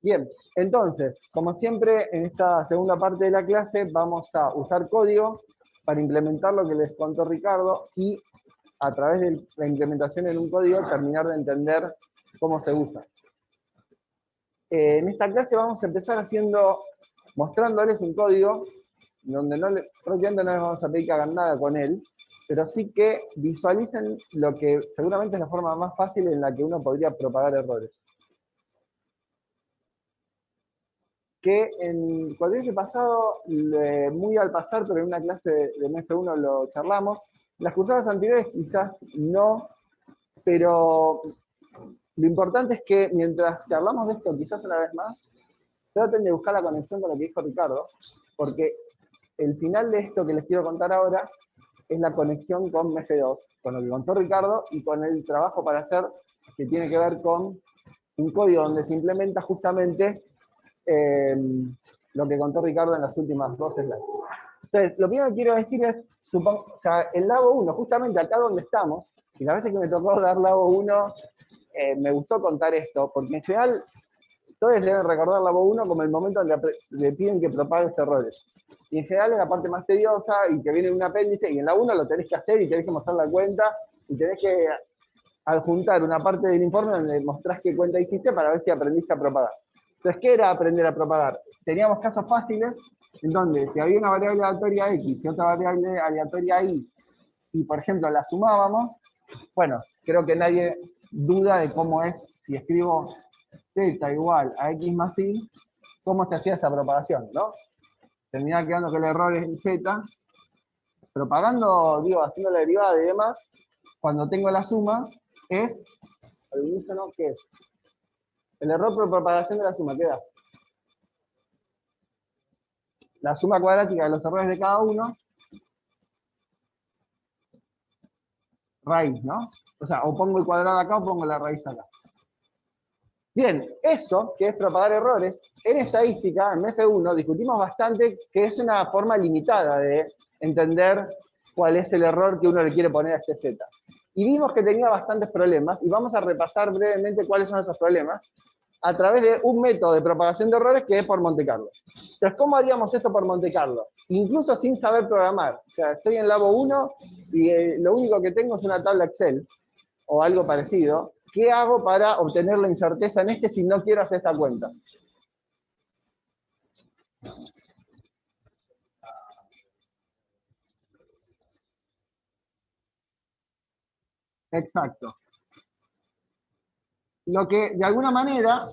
Bien, entonces, como siempre, en esta segunda parte de la clase vamos a usar código para implementar lo que les contó Ricardo y a través de la implementación en un código terminar de entender cómo se usa. En esta clase vamos a empezar mostrándoles un código donde prácticamente no les vamos a pedir que hagan nada con él, pero sí que visualicen lo que seguramente es la forma más fácil en la que uno podría propagar errores. Que en el cuatrimestre pasado, muy al pasar, pero en una clase de MF1 lo charlamos. Las cursadas anteriores quizás no, pero lo importante es que mientras charlamos de esto, quizás una vez más, traten de buscar la conexión con lo que dijo Ricardo, porque el final de esto que les quiero contar ahora es la conexión con MF2, con lo que contó Ricardo y con el trabajo para hacer que tiene que ver con un código donde se implementa justamente lo que contó Ricardo en las últimas dos slides. Entonces, lo primero que quiero decir es, o sea, el Labo 1, justamente acá donde estamos, y las veces que me tocó dar Labo 1, me gustó contar esto, porque en general todos deben recordar Labo 1 como el momento donde le piden que propague estos errores. Y en general es la parte más tediosa y que viene un apéndice, y en la 1 lo tenés que hacer y tenés que mostrar la cuenta, y tenés que adjuntar una parte del informe donde mostrás qué cuenta hiciste para ver si aprendiste a propagar. Entonces, ¿qué era aprender a propagar? Teníamos casos fáciles en donde si había una variable aleatoria X y otra variable aleatoria Y, y por ejemplo la sumábamos, bueno, creo que nadie duda de cómo es, si escribo Z igual a X más Y, cómo se hacía esa propagación, ¿no? Terminaba quedando que el error es en Z, propagando, digo, haciendo la derivada y demás, cuando tengo la suma, es, al unísono, ¿qué es? El error por propagación de la suma, ¿qué da? La suma cuadrática de los errores de cada uno, raíz, ¿no? O sea, o pongo el cuadrado acá o pongo la raíz acá. Bien, eso, que es propagar errores, en estadística, en F1, discutimos bastante que es una forma limitada de entender cuál es el error que uno le quiere poner a este Z. Y vimos que tenía bastantes problemas, y vamos a repasar brevemente cuáles son esos problemas, a través de un método de propagación de errores que es por Monte Carlo. Entonces, ¿cómo haríamos esto por Monte Carlo? Incluso sin saber programar. O sea, estoy en Labo 1 y lo único que tengo es una tabla Excel o algo parecido. ¿Qué hago para obtener la incerteza en este si no quiero hacer esta cuenta? Exacto. Lo que de alguna manera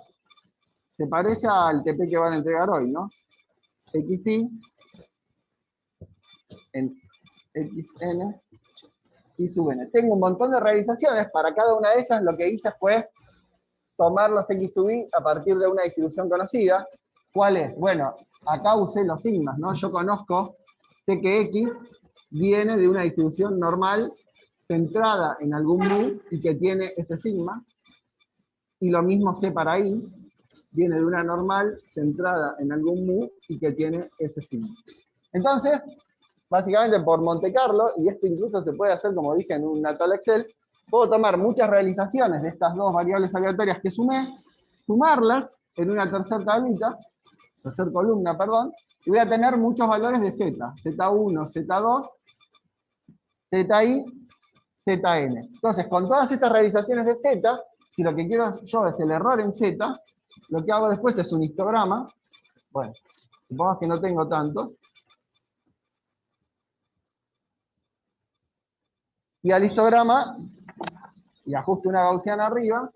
se parece al TP que van a entregar hoy, ¿no? XY en XN y sub n. Tengo un montón de realizaciones, para cada una de ellas lo que hice fue tomar los X sub I a partir de una distribución conocida. ¿Cuál es? Bueno, acá usé los sigmas, ¿no? Yo sé que X viene de una distribución normal centrada en algún mu y que tiene ese sigma, y lo mismo sé para Y, viene de una normal centrada en algún mu y que tiene ese sigma. Entonces, básicamente por Monte Carlo, y esto incluso se puede hacer, como dije, en una tabla Excel, puedo tomar muchas realizaciones de estas dos variables aleatorias que sumé, sumarlas en una tercera columna, perdón, y voy a tener muchos valores de Z, Z1, Z2, ZI, ZN. Entonces, con todas estas realizaciones de Z, si lo que quiero yo es el error en Z, lo que hago después es un histograma. Bueno, supongamos que no tengo tantos. Y al histograma, y ajusto una gaussiana arriba,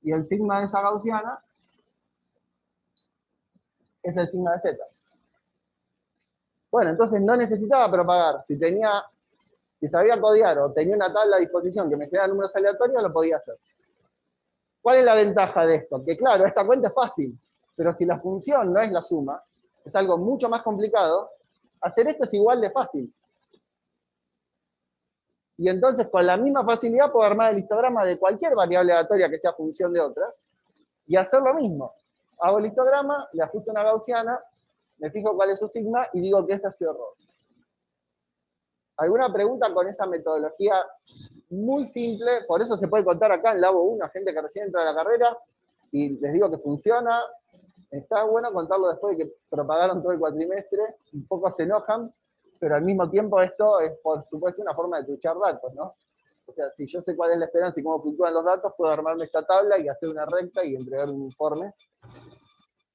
y el sigma de esa gaussiana es el sigma de Z. Bueno, entonces no necesitaba propagar. Si sabía codear o tenía una tabla a disposición que me generara números aleatorios, lo podía hacer. ¿Cuál es la ventaja de esto? Que claro, esta cuenta es fácil, pero si la función no es la suma, es algo mucho más complicado, hacer esto es igual de fácil. Y entonces con la misma facilidad puedo armar el histograma de cualquier variable aleatoria que sea función de otras y hacer lo mismo. Hago el histograma, le ajusto una gaussiana, me fijo cuál es su sigma y digo que ese es su error. ¿Alguna pregunta con esa metodología muy simple? Por eso se puede contar acá en Labo 1 a gente que recién entra a la carrera. y les digo que funciona. Está bueno contarlo después de que propagaron todo el cuatrimestre, un poco se enojan, pero al mismo tiempo esto es, por supuesto, una forma de truchar datos, ¿no? O sea, si yo sé cuál es la esperanza y cómo fluctúan los datos, puedo armarme esta tabla y hacer una recta y entregar un informe,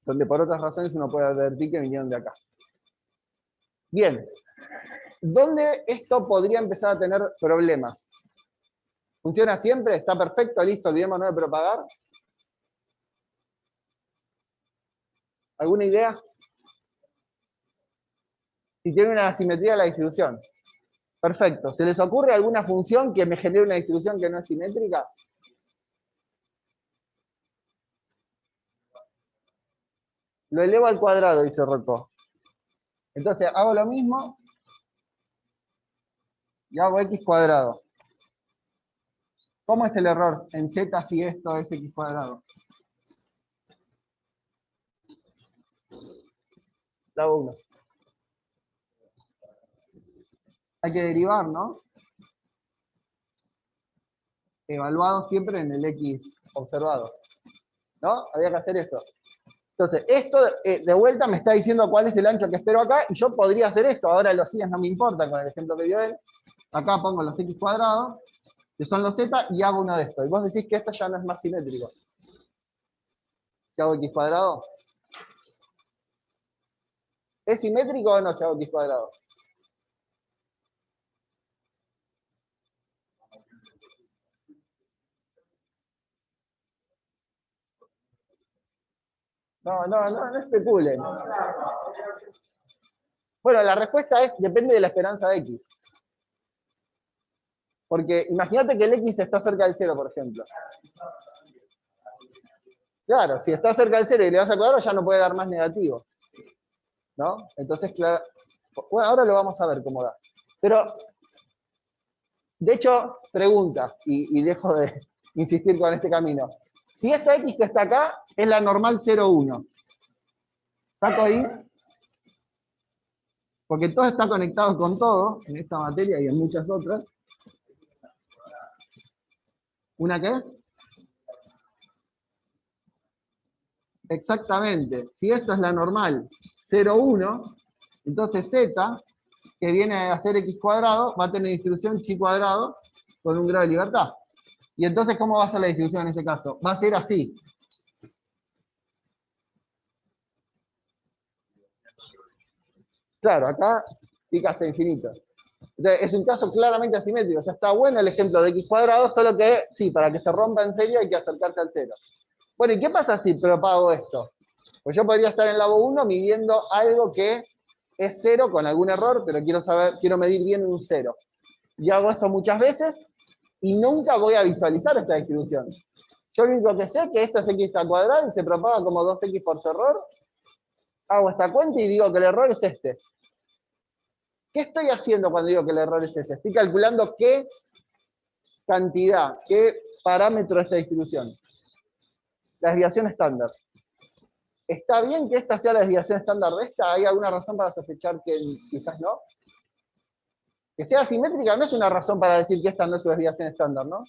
donde por otras razones uno puede advertir que vinieron de acá. Bien, ¿dónde esto podría empezar a tener problemas? ¿Funciona siempre? ¿Está perfecto? ¿Listo? Olvidémonos de propagar. ¿Alguna idea? Si tiene una asimetría de la distribución. Perfecto. ¿Se les ocurre alguna función que me genere una distribución que no es simétrica? Lo elevo al cuadrado, dice Rocco. Entonces hago lo mismo y hago x cuadrado. ¿Cómo es el error en z si esto es x cuadrado? Hago 1. Hay que derivar, ¿no? Evaluado siempre en el x observado. ¿No? Había que hacer eso. Entonces, esto de vuelta me está diciendo cuál es el ancho que espero acá, y yo podría hacer esto. Ahora los síes no me importan con el ejemplo que dio él. Acá pongo los x cuadrados, que son los z, y hago uno de estos. Y vos decís que esto ya no es más simétrico. Si hago x cuadrado, ¿es simétrico o no si hago x cuadrado? No especulen. Bueno, la respuesta es, depende de la esperanza de x. Porque imagínate que el x está cerca del 0, por ejemplo. Claro, si está cerca del 0 y le vas al cuadrado, ya no puede dar más negativo. ¿No? Entonces, claro, bueno, ahora lo vamos a ver cómo da. Pero, de hecho, pregunta, y dejo de insistir con este camino. Si esta x que está acá es la normal 0,1, saco ahí, porque todo está conectado con todo, en esta materia y en muchas otras. ¿Una qué? Exactamente. Si esto es la normal 0,1, entonces z, que viene a ser x cuadrado, va a tener distribución chi cuadrado con un grado de libertad. Y entonces, ¿cómo va a ser la distribución en ese caso? Va a ser así. Claro, acá pica hasta infinito. Entonces, es un caso claramente asimétrico. O sea, está bueno el ejemplo de x cuadrado, solo que, sí, para que se rompa en serio hay que acercarse al 0. Bueno, ¿y qué pasa si propago esto? Pues yo podría estar en labo 1 midiendo algo que es 0 con algún error, pero quiero medir bien un 0. Y hago esto muchas veces y nunca voy a visualizar esta distribución. Yo lo único que sé es que esto es x al cuadrado y se propaga como 2x por su error. Hago esta cuenta y digo que el error es este. ¿Qué estoy haciendo cuando digo que el error es ese? Estoy calculando qué cantidad, qué parámetro de esta distribución. La desviación estándar. ¿Está bien que esta sea la desviación estándar de esta? ¿Hay alguna razón para sospechar que quizás no? Que sea simétrica no es una razón para decir que esta no es su desviación estándar, ¿no?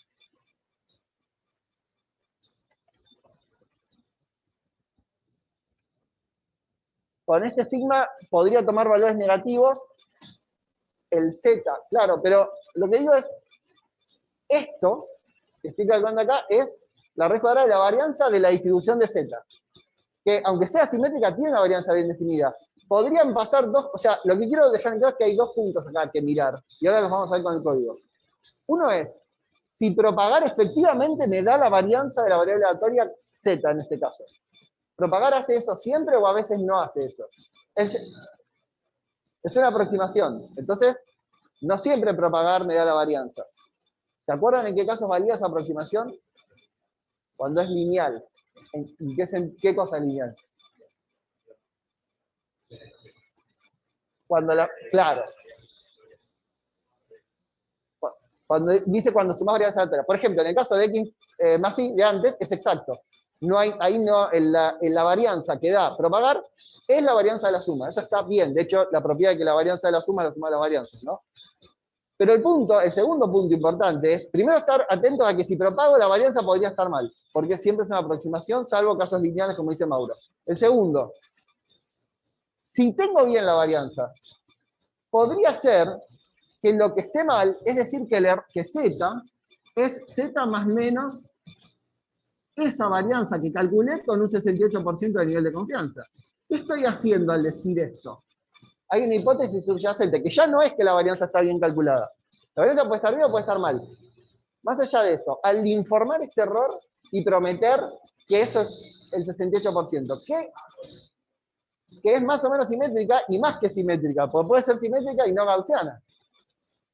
Con este sigma podría tomar valores negativos el z, claro, pero lo que digo es, esto que estoy calculando acá es la raíz cuadrada de la varianza de la distribución de z, que aunque sea simétrica tiene una varianza bien definida. Podrían pasar dos, o sea, lo que quiero dejar en claro es que hay dos puntos acá que mirar, y ahora los vamos a ver con el código. Uno es, si propagar efectivamente me da la varianza de la variable aleatoria z en este caso. ¿Propagar hace eso siempre o a veces no hace eso? Es una aproximación. Entonces, no siempre propagar me da la varianza. ¿Se acuerdan en qué casos valía esa aproximación? Cuando es lineal. ¿En qué cosa es lineal? Claro. Cuando sumas variables aleatorias. Por ejemplo, en el caso de x más y de antes, es exacto. No hay, ahí no, en la varianza que da propagar, es la varianza de la suma. Eso está bien. De hecho, la propiedad de que la varianza de la suma es la suma de las varianzas, ¿no? Pero el segundo punto importante es, primero estar atento a que si propago la varianza podría estar mal, porque siempre es una aproximación, salvo casos lineales, como dice Mauro. El segundo, si tengo bien la varianza, podría ser que lo que esté mal, es decir, que Z es Z más menos esa varianza que calculé con un 68% de nivel de confianza. ¿Qué estoy haciendo al decir esto? Hay una hipótesis subyacente, que ya no es que la varianza está bien calculada. La varianza puede estar bien o puede estar mal. Más allá de eso, al informar este error y prometer que eso es el 68%, que es más o menos simétrica y más que simétrica, porque puede ser simétrica y no gaussiana.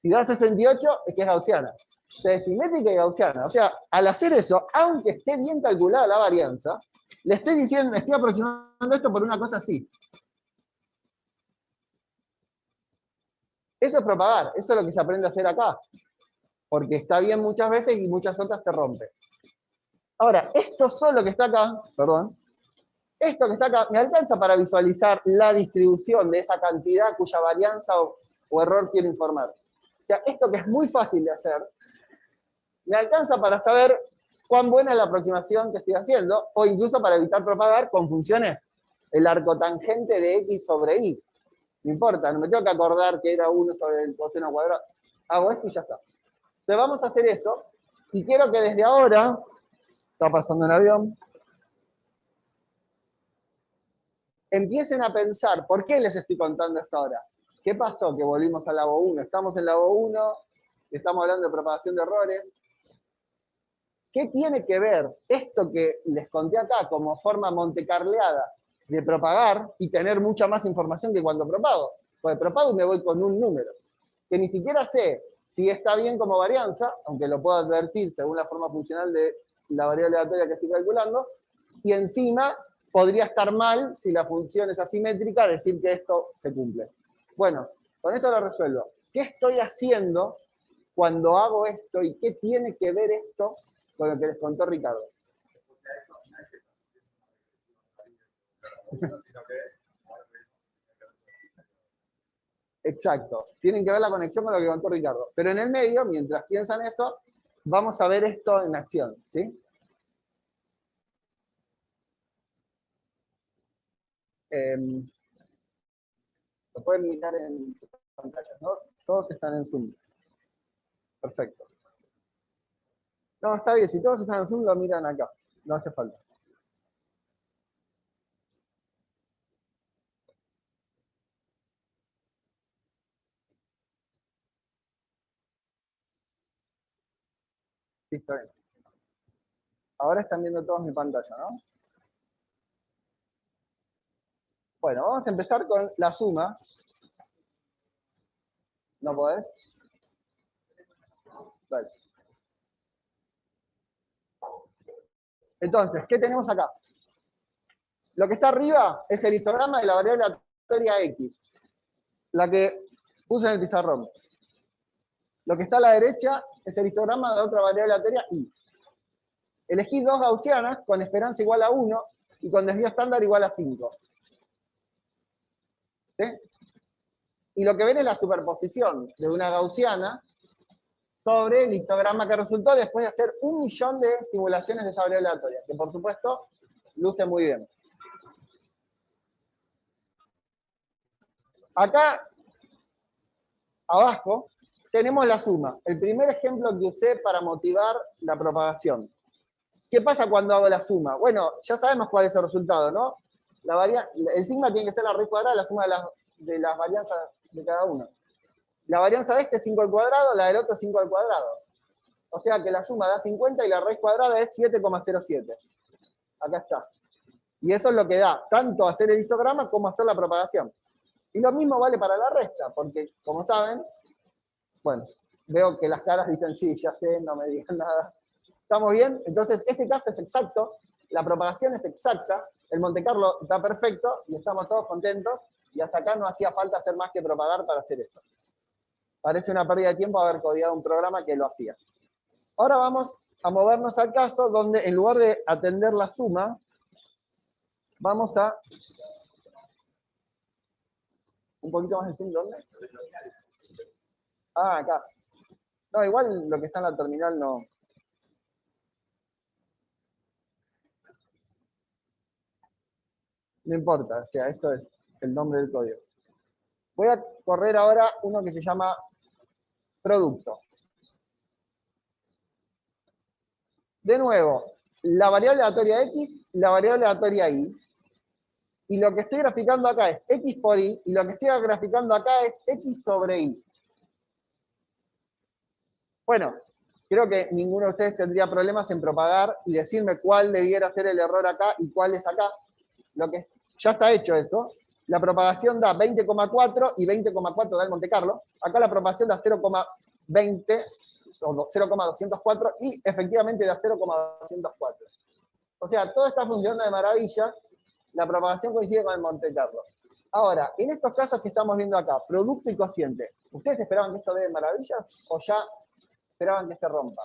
Si da 68, es que es gaussiana. Es simétrica y gaussiana. O sea, al hacer eso, aunque esté bien calculada la varianza, le estoy diciendo, estoy aproximando esto por una cosa así. Eso es propagar, eso es lo que se aprende a hacer acá. Porque está bien muchas veces y muchas otras se rompe. Ahora, esto solo que está acá, perdón, esto que está acá, me alcanza para visualizar la distribución de esa cantidad cuya varianza o error quiero informar. O sea, esto que es muy fácil de hacer, me alcanza para saber cuán buena es la aproximación que estoy haciendo, o incluso para evitar propagar con funciones, el arcotangente de x sobre y. No importa, no me tengo que acordar que era 1 sobre el coseno cuadrado. Hago esto y ya está. Entonces vamos a hacer eso, y quiero que desde ahora, está pasando un avión, empiecen a pensar, ¿por qué les estoy contando esto ahora? ¿Qué pasó? Que volvimos a Labo 1. Estamos en Labo 1, estamos hablando de propagación de errores. ¿Qué tiene que ver esto que les conté acá como forma montecarleada de propagar y tener mucha más información que cuando propago? Porque propago y me voy con un número, que ni siquiera sé si está bien como varianza, aunque lo puedo advertir según la forma funcional de la variable aleatoria que estoy calculando, y encima podría estar mal si la función es asimétrica, decir que esto se cumple. Bueno, con esto lo resuelvo. ¿Qué estoy haciendo cuando hago esto y qué tiene que ver esto con lo que les contó Ricardo? Exacto. Tienen que ver la conexión con lo que contó Ricardo. Pero en el medio, mientras piensan eso, vamos a ver esto en acción, ¿sí? Lo pueden mirar en sus pantallas, ¿no? Todos están en Zoom. Perfecto. No, está bien. Si todos están en Zoom, lo miran acá. No hace falta. Sí, está bien. Ahora están viendo todos mi pantalla, ¿no? Bueno, vamos a empezar con la suma. ¿No podés? Vale. Entonces, ¿qué tenemos acá? Lo que está arriba es el histograma de la variable aleatoria X, la que puse en el pizarrón. Lo que está a la derecha es el histograma de otra variable aleatoria Y. Elegí dos gaussianas con esperanza igual a 1 y con desvío estándar igual a 5. ¿Sí? Y lo que ven es la superposición de una gaussiana sobre el histograma que resultó después de hacer 1.000.000 de simulaciones de esa variable aleatoria, que por supuesto luce muy bien. Acá, abajo, tenemos la suma. El primer ejemplo que usé para motivar la propagación. ¿Qué pasa cuando hago la suma? Bueno, ya sabemos cuál es el resultado, ¿no? El sigma tiene que ser la raíz cuadrada de la suma de las varianzas de cada uno. La varianza de este es 5 al cuadrado, la del otro es 5 al cuadrado. O sea que la suma da 50 y la raíz cuadrada es 7,07. Acá está. Y eso es lo que da tanto hacer el histograma como hacer la propagación. Y lo mismo vale para la resta, porque como saben, bueno, veo que las caras dicen sí, ya sé, no me digan nada. ¿Estamos bien? Entonces, este caso es exacto, la propagación es exacta, el Monte Carlo está perfecto y estamos todos contentos y hasta acá no hacía falta hacer más que propagar para hacer esto. Parece una pérdida de tiempo haber codiado un programa que lo hacía. Ahora vamos a movernos al caso donde en lugar de atender la suma, vamos a... Un poquito más de zoom, ¿dónde? Ah, acá. No, igual lo que está en la terminal no. No importa, o sea, esto es el nombre del código. Voy a correr ahora uno que se llama producto. De nuevo, la variable aleatoria X, la variable aleatoria Y. Y lo que estoy graficando acá es X por Y, y lo que estoy graficando acá es X sobre Y. Bueno, creo que ninguno de ustedes tendría problemas en propagar y decirme cuál debiera ser el error acá y cuál es acá. Lo que ya está hecho eso. La propagación da 20,4 y 20,4 da el Monte Carlo. Acá la propagación da 0,20 o 0,204 y efectivamente da 0,204. O sea, todo está funcionando de maravilla. La propagación coincide con el Monte Carlo. Ahora, en estos casos que estamos viendo acá, producto y cociente, ¿ustedes esperaban que esto dé de maravillas o ya esperaban que se rompa?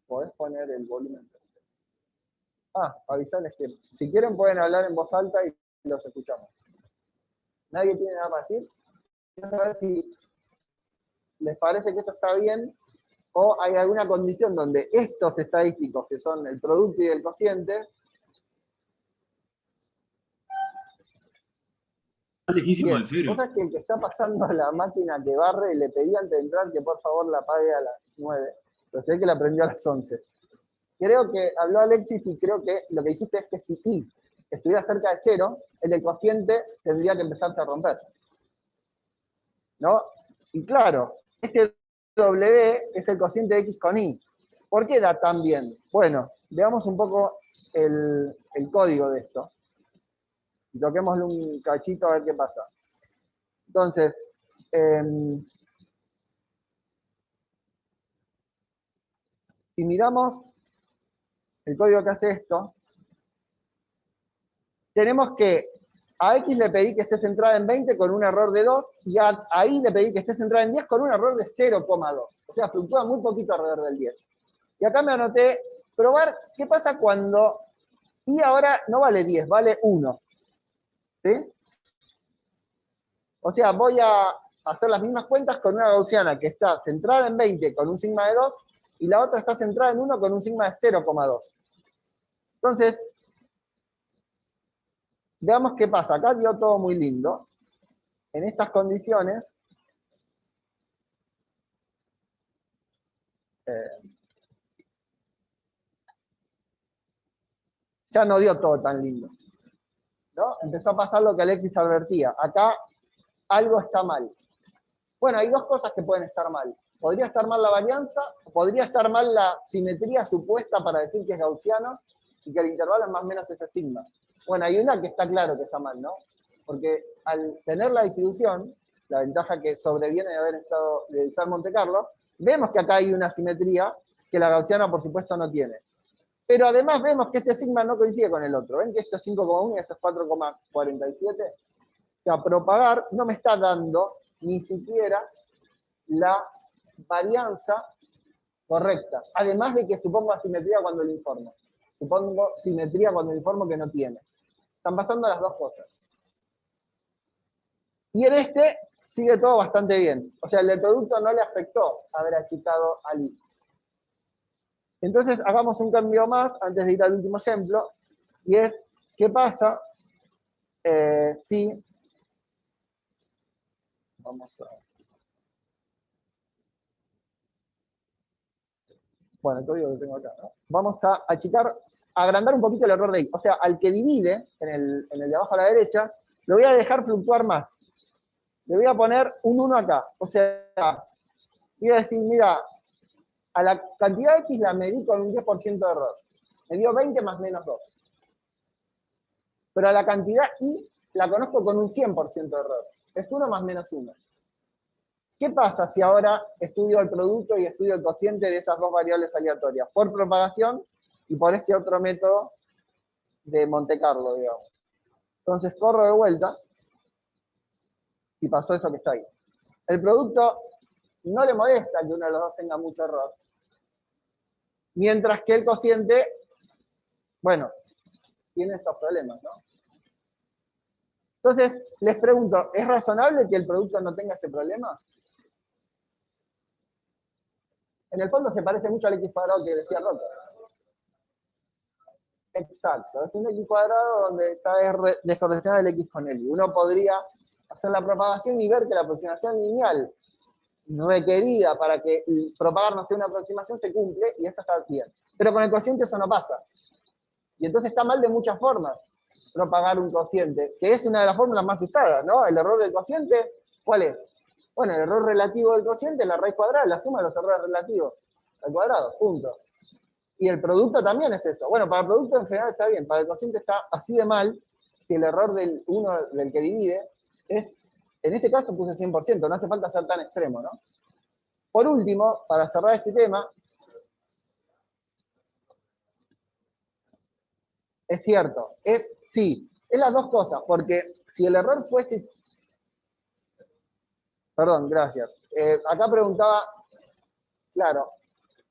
¿Podés poner el volumen? Ah, avisarles que si quieren pueden hablar en voz alta y los escuchamos. ¿Nadie tiene nada para decir? Quiero saber si les parece que esto está bien o hay alguna condición donde estos estadísticos, que son el producto y el cociente, Está lejísimo del bien. cero. Vos sabés que el que está pasando a la máquina que barre le pedí antes de entrar que por favor la apague a las 9, pero sé que la prendió a las 11. Creo que habló Alexis y creo que lo que dijiste es que si I estuviera cerca de 0, el cociente tendría que empezarse a romper. ¿No? Y claro, este W es el cociente de X con Y. ¿Por qué da tan bien? Bueno, veamos un poco el código de esto. Toquémosle un cachito a ver qué pasa. Entonces, si miramos el código que hace esto, tenemos que a X le pedí que esté centrada en 20 con un error de 2 y a Y le pedí que esté centrada en 10 con un error de 0,2. O sea, fluctúa muy poquito alrededor del 10. Y acá me anoté probar qué pasa cuando Y ahora no vale 10, vale 1. ¿Sí? O sea, voy a hacer las mismas cuentas con una gaussiana que está centrada en 20 con un sigma de 2 y la otra está centrada en 1 con un sigma de 0,2. Entonces, veamos qué pasa. Acá dio todo muy lindo. En estas condiciones, ya no dio todo tan lindo. ¿No? Empezó a pasar lo que Alexis advertía. Acá algo está mal. Bueno, hay dos cosas que pueden estar mal. Podría estar mal la varianza, podría estar mal la simetría supuesta para decir que es gaussiano y que el intervalo es más o menos ese sigma. Bueno, hay una que está claro que está mal, ¿no? Porque al tener la distribución, la ventaja que sobreviene de haber estado de usar Monte Carlo, vemos que acá hay una simetría que la gaussiana, por supuesto, no tiene. Pero además vemos que este sigma no coincide con el otro. ¿Ven que esto es 5,1 y esto es 4,47? O sea, propagar no me está dando ni siquiera la varianza correcta. Además de que supongo asimetría cuando lo informo. Supongo simetría cuando lo informo que no tiene. Están pasando las dos cosas. Y en este sigue todo bastante bien. O sea, el del producto no le afectó haber achicado al I. Entonces, hagamos un cambio más antes de ir al último ejemplo. Y es, ¿qué pasa si... Vamos a... Bueno, el código que tengo acá, ¿no? Vamos a achicar, agrandar un poquito el error de I. O sea, al que divide, en el de abajo a la derecha, lo voy a dejar fluctuar más. Le voy a poner un 1 acá. O sea, voy a decir, mira, a la cantidad X la medí con un 10% de error. Me dio 20 más menos 2. Pero a la cantidad Y la conozco con un 100% de error. Es 1 más menos 1. ¿Qué pasa si ahora estudio el producto y estudio el cociente de esas dos variables aleatorias? Por propagación y por este otro método de Monte Carlo, digamos. Entonces corro de vuelta y pasó eso que está ahí. El producto no le molesta que uno de los dos tenga mucho error. Mientras que el cociente, bueno, tiene estos problemas, ¿no? Entonces, les pregunto, ¿es razonable que el producto no tenga ese problema? En el fondo se parece mucho al x cuadrado que decía Roca. Exacto, es un x cuadrado donde está descorrelacionado el x con el y. Uno podría hacer la propagación y ver que la aproximación lineal requerida para que propagarnos sea una aproximación se cumple y esto está bien. Pero con el cociente eso no pasa. Y entonces está mal de muchas formas propagar un cociente, que es una de las fórmulas más usadas, ¿no? El error del cociente, ¿cuál es? Bueno, el error relativo del cociente es la raíz cuadrada, la suma de los errores relativos al cuadrado, punto. Y el producto también es eso. Bueno, para el producto en general está bien, para el cociente está así de mal si el error del 1 del que divide es, en este caso puse 100%, no hace falta ser tan extremo, ¿no? Por último, para cerrar este tema, es cierto, sí, es las dos cosas, porque si el error fuese... Perdón, gracias. Acá preguntaba, claro,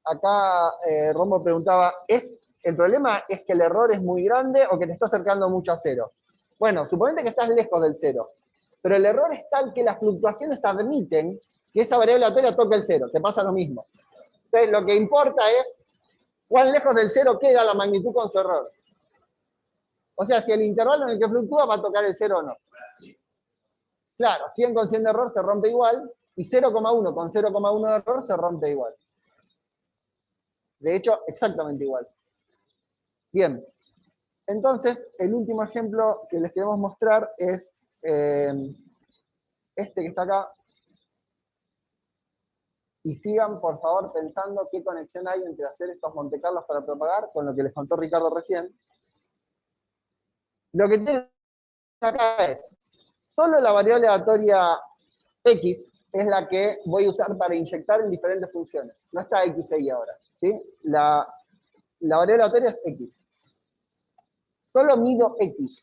acá Romo preguntaba, ¿el problema es que el error es muy grande o que te está acercando mucho a cero? Bueno, suponete que estás lejos del cero, pero el error es tal que las fluctuaciones admiten que esa variable aleatoria toque el cero, te pasa lo mismo. Entonces, lo que importa es cuán lejos del cero queda la magnitud con su error. O sea, si el intervalo en el que fluctúa va a tocar el cero o no. Claro, 100 con 100 de error se rompe igual, y 0,1 con 0,1 de error se rompe igual. De hecho, exactamente igual. Bien, entonces, el último ejemplo que les queremos mostrar es este que está acá. Y sigan, por favor, pensando qué conexión hay entre hacer estos Monte Carlos para propagar con lo que les contó Ricardo recién. Lo que tienen acá es, solo la variable aleatoria x es la que voy a usar para inyectar en diferentes funciones. No está x e y ahora, ¿sí? La variable aleatoria es x. Solo mido x,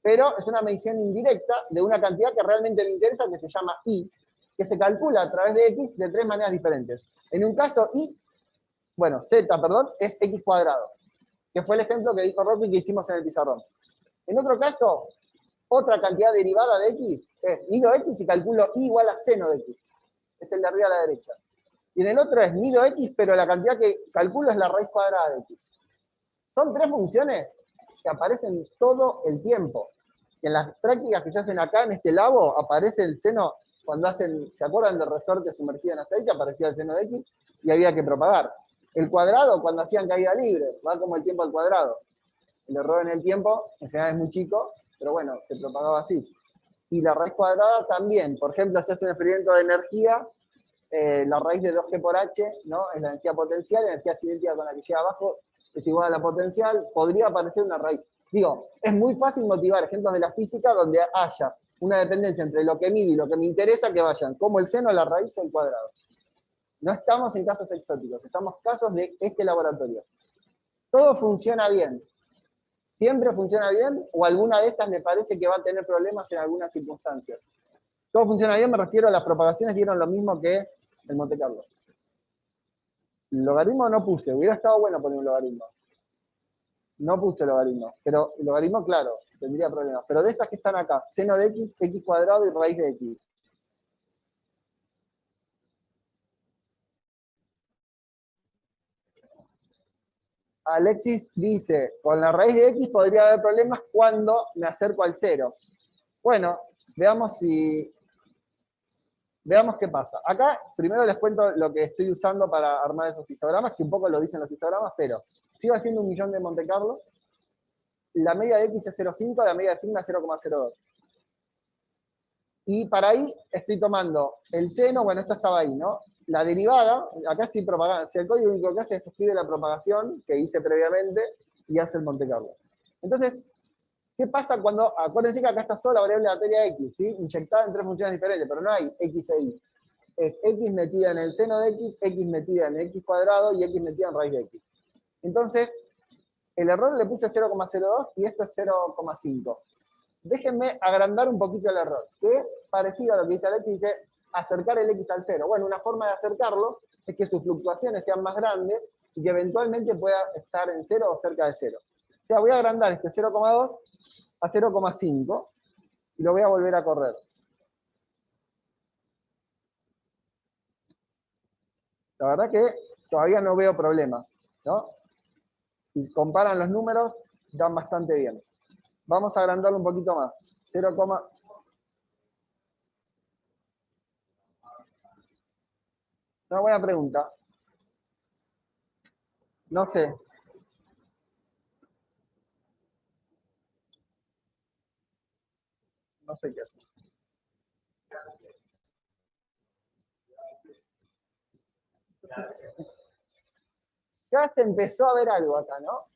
pero es una medición indirecta de una cantidad que realmente me interesa, que se llama y, que se calcula a través de x de tres maneras diferentes. En un caso, z, perdón, es x cuadrado, que fue el ejemplo que dijo Rocky que hicimos en el pizarrón. En otro caso, otra cantidad derivada de x es mido x y calculo y igual a seno de x. Este es el de arriba a la derecha. Y en el otro es mido x, pero la cantidad que calculo es la raíz cuadrada de x. Son tres funciones que aparecen todo el tiempo. En las prácticas que se hacen acá en este lago, aparece el seno, cuando ¿se acuerdan del resorte sumergido en aceite? Aparecía el seno de x y había que propagar. El cuadrado, cuando hacían caída libre, va como el tiempo al cuadrado. El error en el tiempo, en general es muy chico, pero bueno, se propagaba así. Y la raíz cuadrada también. Por ejemplo, si hace un experimento de energía, la raíz de 2G por H, ¿no? Es la energía potencial, la energía cinética con la que llega abajo es igual a la potencial, podría aparecer una raíz. Digo, es muy fácil motivar ejemplos de la física donde haya una dependencia entre lo que mido y lo que me interesa que vayan, como el seno, la raíz o el cuadrado. No estamos en casos exóticos, estamos en casos de este laboratorio. Todo funciona bien. ¿Siempre funciona bien? ¿O alguna de estas me parece que va a tener problemas en algunas circunstancias? Todo funciona bien, me refiero a las propagaciones dieron lo mismo que el Monte Carlo. El logaritmo no puse, hubiera estado bueno poner un logaritmo. No puse logaritmo, pero el logaritmo, claro, tendría problemas. Pero de estas que están acá, seno de x, x cuadrado y raíz de x. Alexis dice, con la raíz de x podría haber problemas cuando me acerco al cero. Bueno, veamos qué pasa. Acá, primero les cuento lo que estoy usando para armar esos histogramas, que un poco lo dicen los histogramas, pero sigo haciendo 1.000.000 de Monte Carlo. La media de x es 0,5, la media de sigma es 0,02. Y para ahí estoy tomando el seno, bueno, esto estaba ahí, ¿no? La derivada, acá estoy propagando, o sea, el código único que hace es escribir la propagación que hice previamente y hace el Monte Carlo. Entonces, ¿qué pasa cuando, acuérdense que acá está solo la variable aleatoria x, ¿sí? Inyectada en tres funciones diferentes, pero no hay x e y. Es x metida en el seno de x metida en x cuadrado y x metida en raíz de x. Entonces, el error le puse 0,02 y esto es 0,5. Déjenme agrandar un poquito el error, que es parecido a lo que dice Alexis, dice acercar el x al cero. Bueno, una forma de acercarlo es que sus fluctuaciones sean más grandes y que eventualmente pueda estar en cero o cerca de cero. O sea, voy a agrandar este 0,2 a 0,5 y lo voy a volver a correr. La verdad que todavía no veo problemas, ¿no? Si comparan los números, dan bastante bien. Vamos a agrandarlo un poquito más. 0, una buena pregunta. No sé. No sé qué hacer. Ya se empezó a ver algo acá, ¿no?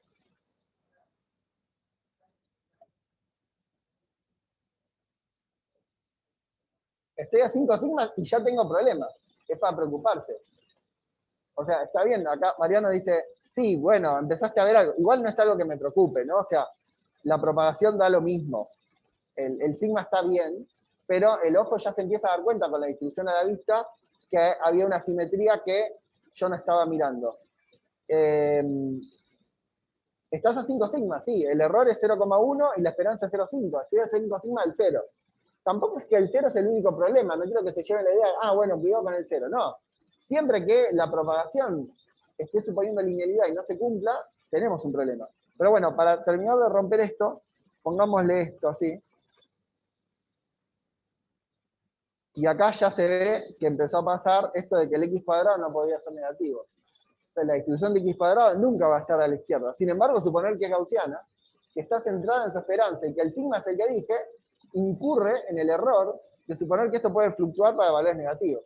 Estoy a 5 sigmas y ya tengo problemas. Es para preocuparse. O sea, está bien, acá Mariano dice, sí, bueno, empezaste a ver algo. Igual no es algo que me preocupe, ¿no? O sea, la propagación da lo mismo. El sigma está bien, pero el ojo ya se empieza a dar cuenta con la distribución a la vista que había una simetría que yo no estaba mirando. Eh, Estás a 5 sigma, sí, el error es 0,1 y la esperanza es 0,5. Estoy a 5 sigma del 0. Tampoco es que el 0 es el único problema, no quiero que se lleven la idea, bueno, cuidado con el 0. No. Siempre que la propagación esté suponiendo linealidad y no se cumpla, tenemos un problema. Pero bueno, para terminar de romper esto, pongámosle esto así. Y acá ya se ve que empezó a pasar esto de que el x cuadrado no podía ser negativo. Entonces, la distribución de x cuadrado nunca va a estar a la izquierda. Sin embargo, suponer que es gaussiana, que está centrada en su esperanza y que el sigma es el que dije, incurre en el error de suponer que esto puede fluctuar para valores negativos.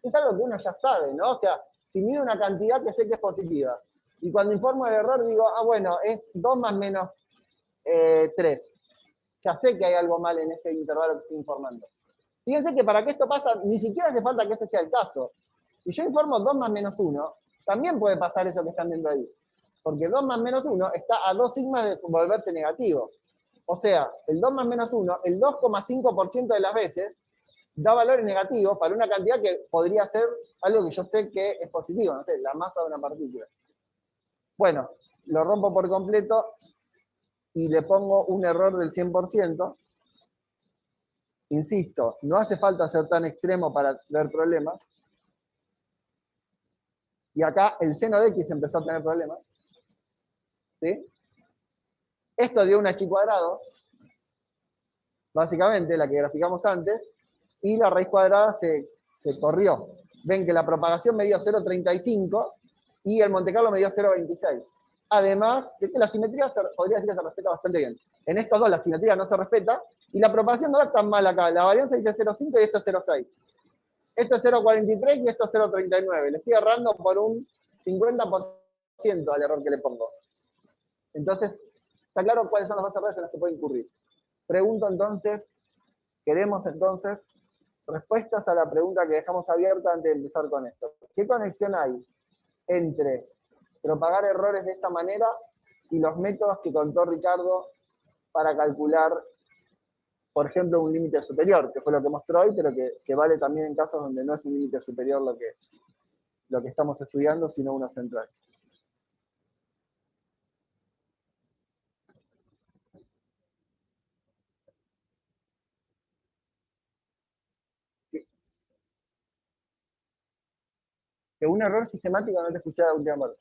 Es algo que uno ya sabe, ¿no? O sea, si mido una cantidad que sé que es positiva, y cuando informo del error digo, bueno, es 2 más menos 3. Ya sé que hay algo mal en ese intervalo que estoy informando. Fíjense que para que esto pasa, ni siquiera hace falta que ese sea el caso. Si yo informo 2 más menos 1, también puede pasar eso que están viendo ahí. Porque 2 más menos 1 está a 2 sigmas de volverse negativo. O sea, el 2 más menos 1, el 2,5% de las veces, da valores negativos para una cantidad que podría ser algo que yo sé que es positivo, no sé, la masa de una partícula. Bueno, lo rompo por completo y le pongo un error del 100%. Insisto, no hace falta ser tan extremo para ver problemas. Y acá el seno de x empezó a tener problemas. ¿Sí? Esto dio un h cuadrado, básicamente la que graficamos antes, y la raíz cuadrada se corrió. Ven que la propagación me dio 0,35 y el Monte Carlo me dio 0,26. Además, de que la simetría podría decir que se respeta bastante bien. En estos dos la simetría no se respeta y la propagación no da tan mal acá. La varianza dice 0,5 y esto es 0,6. Esto es 0,43 y esto es 0,39. Le estoy errando por un 50% al error que le pongo. Entonces, está claro cuáles son las dos errores en las que puede incurrir. Pregunto entonces, queremos entonces respuestas a la pregunta que dejamos abierta antes de empezar con esto. ¿Qué conexión hay entre propagar errores de esta manera y los métodos que contó Ricardo para calcular, por ejemplo, un límite superior, que fue lo que mostró hoy, pero que vale también en casos donde no es un límite superior lo que estamos estudiando, sino uno central? Que un error sistemático, no te escuché la última parte.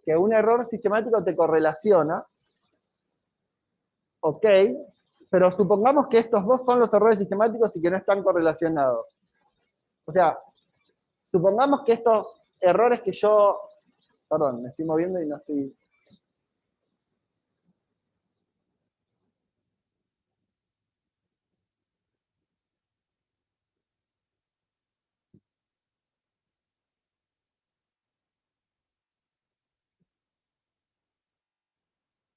Que un error sistemático te correlaciona, ok, pero supongamos que estos dos son los errores sistemáticos y que no están correlacionados. O sea, supongamos que estos errores que yo, perdón, me estoy moviendo y no estoy...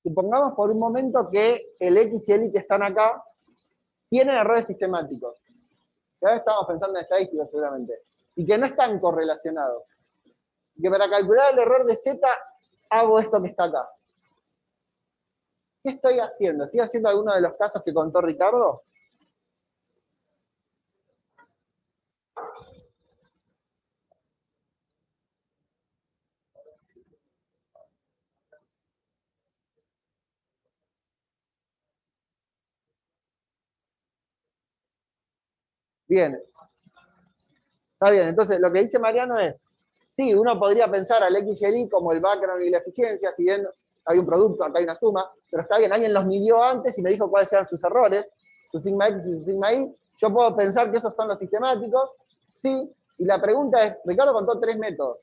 Supongamos por un momento que el X y el Y que están acá tienen errores sistemáticos. Ya estamos pensando en estadísticas seguramente. Y que no están correlacionados. Y que para calcular el error de Z hago esto que está acá. ¿Qué estoy haciendo? ¿Estoy haciendo alguno de los casos que contó Ricardo? Bien, está bien. Entonces, lo que dice Mariano es, sí, uno podría pensar al X y el Y como el background y la eficiencia, si bien hay un producto, acá hay una suma, pero está bien, alguien los midió antes y me dijo cuáles eran sus errores, su sigma X y su sigma Y. Yo puedo pensar que esos son los sistemáticos, sí, y la pregunta es, Ricardo contó 3 métodos.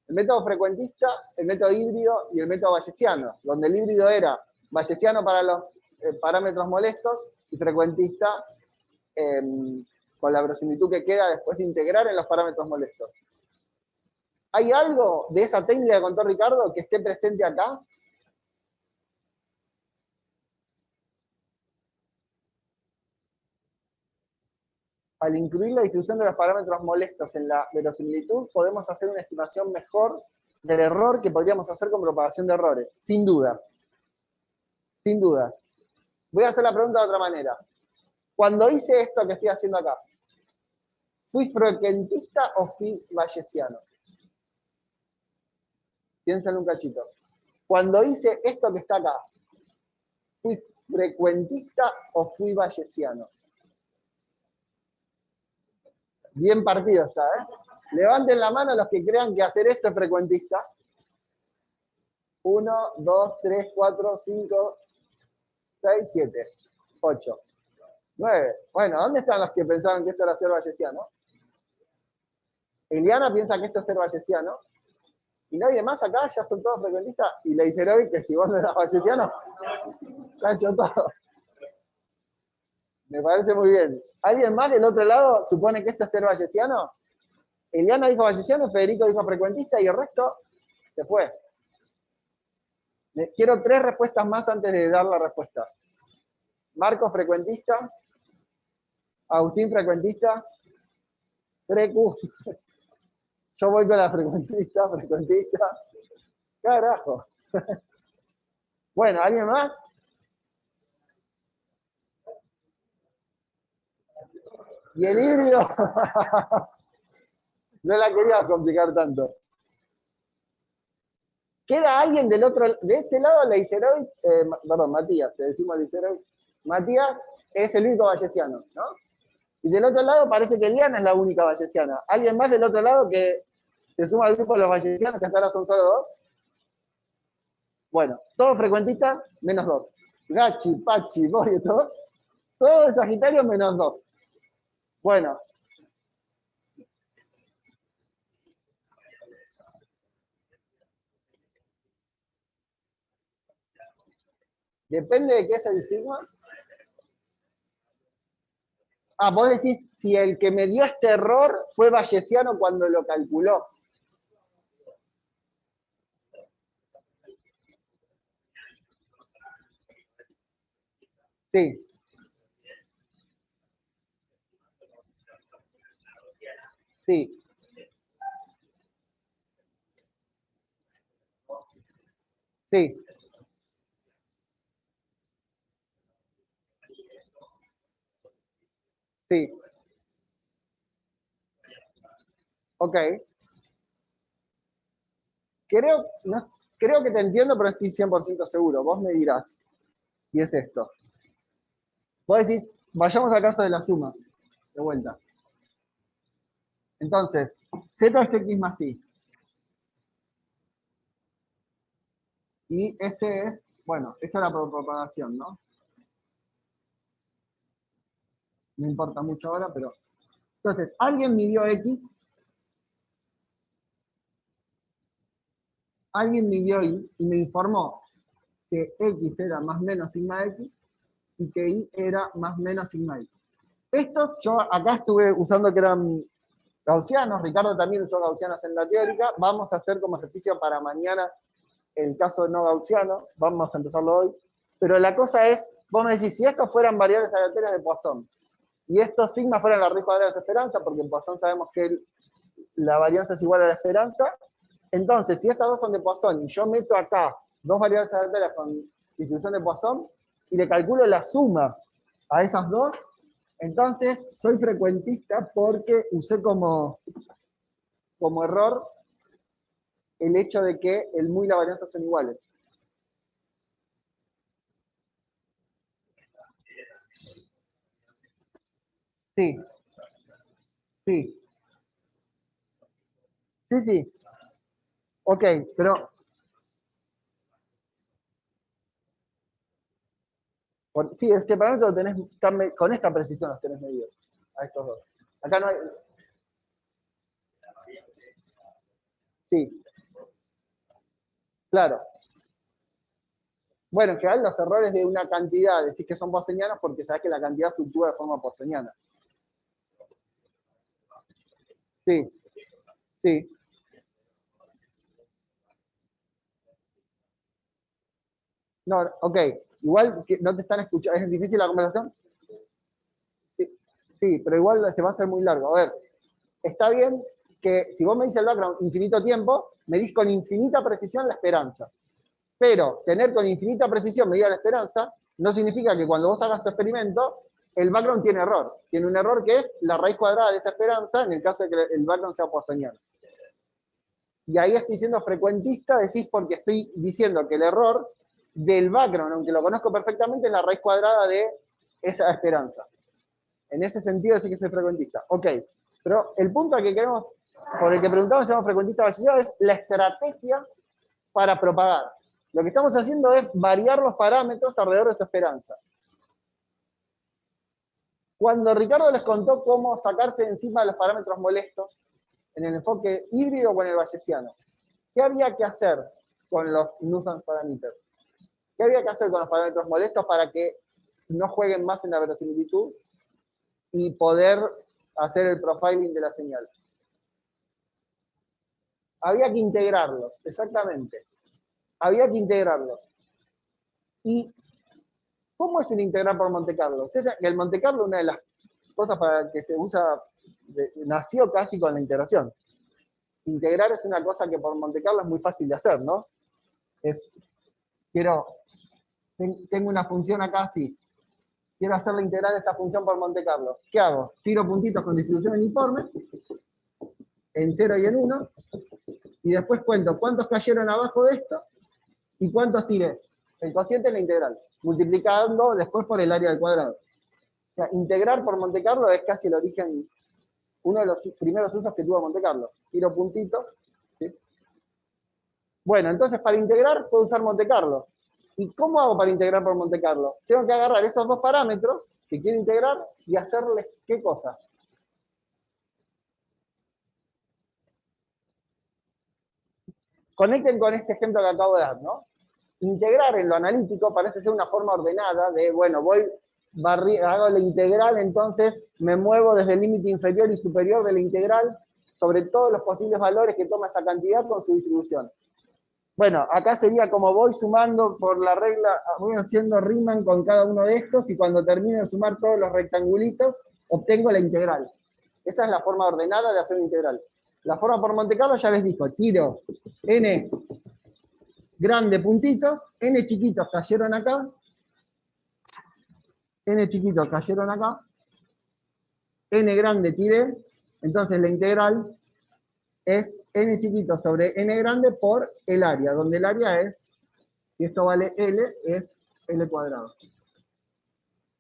El método frecuentista, el método híbrido y el método bayesiano, donde el híbrido era bayesiano para los parámetros molestos y frecuentista eh, con la verosimilitud que queda después de integrar en los parámetros molestos. ¿Hay algo de esa técnica que contó Ricardo que esté presente acá? Al incluir la distribución de los parámetros molestos en la verosimilitud, podemos hacer una estimación mejor del error que podríamos hacer con propagación de errores. Sin duda. Sin dudas. Voy a hacer la pregunta de otra manera. Cuando hice esto que estoy haciendo acá, ¿fui frecuentista o fui bayesiano? Piénsenlo un cachito. Cuando hice esto que está acá, ¿fui frecuentista o fui bayesiano? Bien partido está, ¿eh? Levanten la mano los que crean que hacer esto es frecuentista. 1, 2, 3, 4, 5, 6, 7, 8, 9. Bueno, ¿dónde están los que pensaban que esto era ser bayesiano? Eliana piensa que esto es ser bayesiano. Y nadie más acá, ya son todos frecuentistas. Y le dice hoy que si vos no eras bayesiano, está hecho todo. Me parece muy bien. ¿Alguien más del otro lado supone que esto es ser bayesiano? Eliana dijo bayesiano, Federico dijo frecuentista y el resto se fue. Quiero 3 respuestas más antes de dar la respuesta. Marcos, frecuentista. Agustín, frecuentista. Frecu. Yo voy con la frecuentista, frecuentista. Carajo. Bueno, ¿alguien más? Y el híbrido. No la quería complicar tanto. ¿Queda alguien del otro, de este lado, Leiseroy? Perdón, Matías, te decimos Leiseroy. Matías es el único bayesiano, ¿no? Y del otro lado parece que Eliana es la única bayesiana. ¿Alguien más del otro lado que se suma al grupo de los bayesianos, que hasta ahora son solo 2? Bueno, todos frecuentistas, menos 2. Gachi, Pachi, Borio, todo de Sagitario, menos 2. Bueno. Depende de qué es el sigma. Ah, vos decís si el que me dio este error fue bayesiano cuando lo calculó. Sí. Sí. Sí. Sí. Ok. Creo, no, creo que te entiendo, pero no estoy 100% seguro. Vos me dirás si es esto. Vos decís, vayamos al caso de la suma. De vuelta. Entonces, z es x más y. Y este es, bueno, esta es la propagación, ¿no? No importa mucho ahora, pero... Entonces, alguien midió x, alguien midió y me informó que x era más menos sigma x y que y era más menos sigma y. Estos yo acá estuve usando que eran gaussianos, Ricardo también usó gaussianos en la teórica, vamos a hacer como ejercicio para mañana el caso de no gaussiano, vamos a empezarlo hoy, pero la cosa es, vos me decís, si estos fueran variables aleatorias de Poisson, y estos sigmas fueran la raíz cuadrada de la esperanza, porque en Poisson sabemos que la varianza es igual a la esperanza, entonces, si estas dos son de Poisson, y yo meto acá 2 variables aleatorias con distribución de Poisson, y le calculo la suma a esas dos, entonces soy frecuentista porque usé como error el hecho de que el mu y la varianza son iguales. Sí. Sí, sí, sí. Ok, pero sí, es que para nosotros tenés, con esta precisión los tenés medidos a estos dos. Acá no hay. Sí, claro. Bueno, en general los errores de una cantidad, decís que son bosenianos porque sabés que la cantidad fluctúa de forma boseniana. Sí, sí. No, ok. Igual que no te están escuchando, es difícil la conversación. Sí, sí, pero igual se va a hacer muy largo. A ver, está bien que si vos me dices el background infinito tiempo, medís con infinita precisión la esperanza. Pero tener con infinita precisión medida la esperanza no significa que cuando vos hagas tu experimento, el background tiene error. Tiene un error que es la raíz cuadrada de esa esperanza en el caso de que el background sea poissoniano. Y ahí estoy siendo frecuentista, decís porque estoy diciendo que el error del background, aunque lo conozco perfectamente, es la raíz cuadrada de esa esperanza. En ese sentido sí que soy frecuentista. Ok, pero el punto al que queremos, por el que preguntamos si somos frecuentistas bachilleros, es la estrategia para propagar. Lo que estamos haciendo es variar los parámetros alrededor de su esperanza. Cuando Ricardo les contó cómo sacarse de encima de los parámetros molestos, en el enfoque híbrido o en el bayesiano, ¿qué había que hacer con los nuisance parameters? ¿Qué había que hacer con los parámetros molestos para que no jueguen más en la verosimilitud y poder hacer el profiling de la señal? Había que integrarlos, exactamente. Había que integrarlos. ¿Y cómo es el integral por Monte Carlo? Ustedes saben que el Monte Carlo, una de las cosas para que se usa, nació casi con la integración. Integrar es una cosa que por Monte Carlo es muy fácil de hacer, ¿no? Es, quiero, tengo una función acá así, quiero hacer la integral de esta función por Monte Carlo. ¿Qué hago? Tiro puntitos con distribución uniforme, en 0 y en 1, y después cuento cuántos cayeron abajo de esto y cuántos tiré. El cociente es la integral, multiplicando después por el área del cuadrado. O sea, integrar por Monte Carlo es casi el origen, uno de los primeros usos que tuvo Monte Carlo. Tiro puntitos. ¿Sí? Bueno, entonces para integrar puedo usar Monte Carlo. ¿Y cómo hago para integrar por Monte Carlo? Tengo que agarrar esos dos parámetros que quiero integrar y hacerles ¿qué cosa? Conecten con este ejemplo que acabo de dar, ¿no? Integrar en lo analítico parece ser una forma ordenada de, bueno, hago la integral, entonces me muevo desde el límite inferior y superior de la integral sobre todos los posibles valores que toma esa cantidad con su distribución. Bueno, acá sería como voy sumando por la regla, voy haciendo Riemann con cada uno de estos y cuando termino de sumar todos los rectangulitos, obtengo la integral. Esa es la forma ordenada de hacer una integral. La forma por Monte Carlo ya les dijo, tiro n grande puntitos, n chiquitos cayeron acá, n chiquitos cayeron acá, n grande tiré, entonces la integral es n chiquito sobre n grande por el área, donde el área es, si esto vale L, es L cuadrado.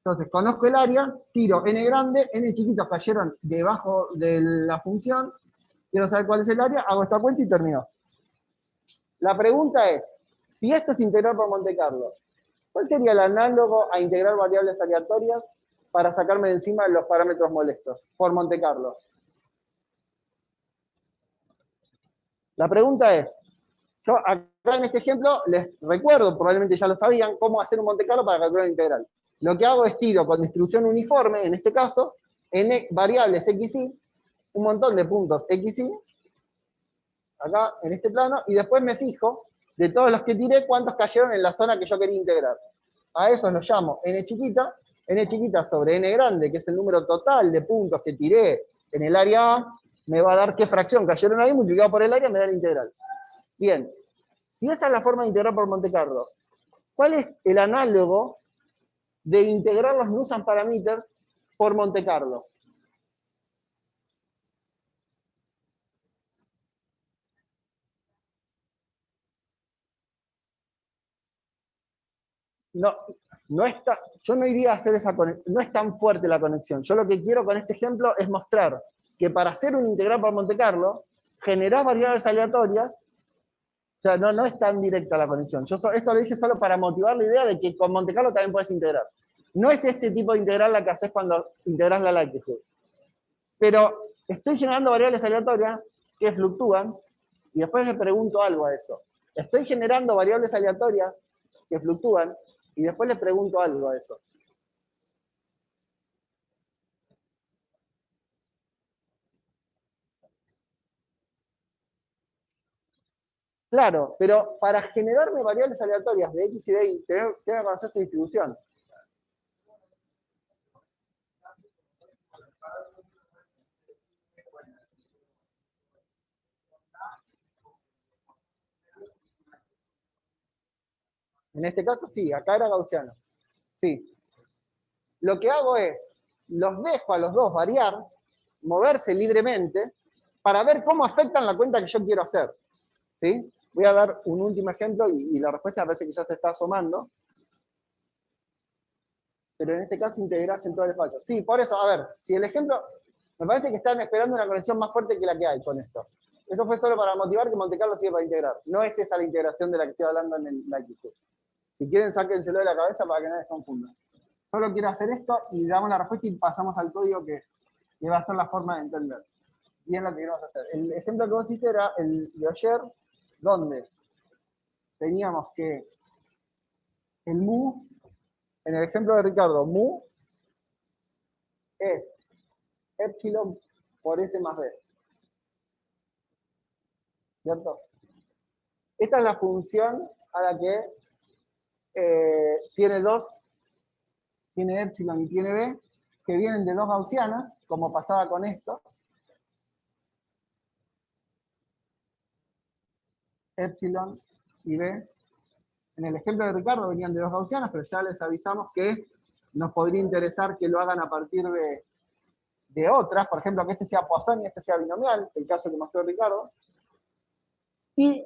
Entonces, conozco el área, tiro n grande, n chiquitos cayeron debajo de la función, quiero saber cuál es el área, hago esta cuenta y termino. La pregunta es, si esto es integral por Monte Carlo, ¿cuál sería el análogo a integrar variables aleatorias para sacarme de encima los parámetros molestos por Monte Carlo? La pregunta es, yo acá en este ejemplo les recuerdo, probablemente ya lo sabían, cómo hacer un Monte Carlo para calcular la integral. Lo que hago es tiro con distribución uniforme, en este caso, en variables x, y, un montón de puntos x, y, acá en este plano, y después me fijo de todos los que tiré cuántos cayeron en la zona que yo quería integrar. A eso los llamo n chiquita sobre n grande, que es el número total de puntos que tiré en el área A, me va a dar qué fracción cayeron ahí, multiplicado por el área, me da la integral. Bien, si esa es la forma de integrar por Monte Carlo, ¿cuál es el análogo de integrar los nuisance parameters por Monte Carlo? No, no está, yo no iría a hacer esa conexión, no es tan fuerte la conexión. Yo lo que quiero con este ejemplo es mostrar que para hacer un integral por Monte Carlo, generás variables aleatorias. O sea, no es tan directa la conexión. Esto lo dije solo para motivar la idea de que con Monte Carlo también puedes integrar. No es este tipo de integral la que haces cuando integras la latitud. Pero estoy generando variables aleatorias que fluctúan y después le pregunto algo a eso. Estoy generando variables aleatorias que fluctúan y después le pregunto algo a eso. Claro, pero para generarme variables aleatorias de X y de Y, tengo que conocer su distribución. En este caso sí, acá era gaussiano. Sí. Lo que hago es, los dejo a los dos variar, moverse libremente, para ver cómo afectan la cuenta que yo quiero hacer. ¿Sí? Voy a dar un último ejemplo y la respuesta parece que ya se está asomando. Pero en este caso integrás en todo el espacio. Sí, por eso, a ver, si el ejemplo, me parece que están esperando una conexión más fuerte que la que hay con esto. Esto fue solo para motivar que Monte Carlo sigue para integrar. No es esa la integración de la que estoy hablando en la actitud. Si quieren, sáquenselo de la cabeza para que nadie se confunda. Solo quiero hacer esto y damos la respuesta y pasamos al código que va a ser la forma de entender. Y es lo que queremos hacer. El ejemplo que vos hiciste era el de ayer, donde teníamos que el mu, en el ejemplo de Ricardo, mu es epsilon por S más B. ¿Cierto? Esta es la función a la que tiene epsilon y tiene B, que vienen de dos gaussianas, como pasaba con esto. Epsilon y B. En el ejemplo de Ricardo venían de dos gaussianas, pero ya les avisamos que nos podría interesar que lo hagan a partir de otras, por ejemplo, que este sea Poisson y este sea binomial, el caso que mostró Ricardo. Y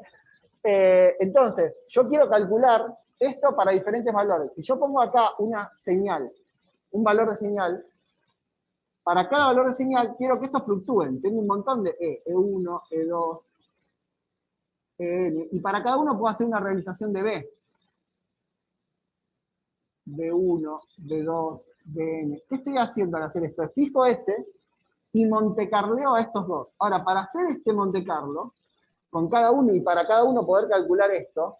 entonces, yo quiero calcular esto para diferentes valores. Si yo pongo acá una señal, un valor de señal, para cada valor de señal quiero que estos fluctúen. Tengo un montón de E1, E2, EN, y para cada uno puedo hacer una realización de B. B1, B2, BN. ¿Qué estoy haciendo al hacer esto? Fijo S y montecarleo a estos dos. Ahora, para hacer este Montecarlo, con cada uno y para cada uno poder calcular esto,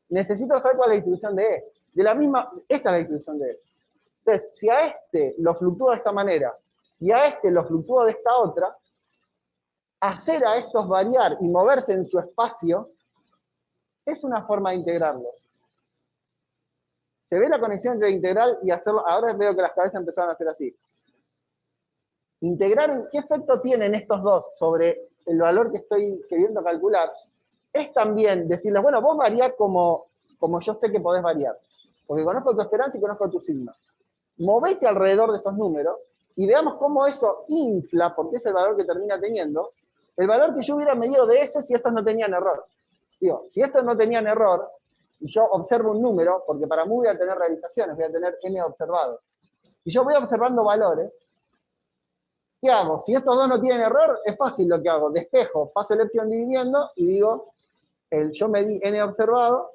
necesito saber cuál es la distribución de E. De la misma, esta es la distribución de E. Entonces, si a este lo fluctúo de esta manera y a este lo fluctúo de esta otra, hacer a estos variar y moverse en su espacio es una forma de integrarlos. Se ve la conexión entre integral y hacerlo. Ahora veo que las cabezas empezaron a hacer así. Integrar, ¿qué efecto tienen estos dos sobre el valor que estoy queriendo calcular? Es también decirles, bueno, vos variá como yo sé que podés variar. Porque conozco tu esperanza y conozco tu signo. Movete alrededor de esos números y veamos cómo eso infla, porque es el valor que termina teniendo, el valor que yo hubiera medido de ese si estos no tenían error. Digo, si estos no tenían error, y yo observo un número, porque para mí voy a tener realizaciones, voy a tener n observados, y yo voy observando valores, ¿qué hago? Si estos dos no tienen error, es fácil lo que hago. Despejo, paso el epsilon dividiendo y digo, yo medí n observado,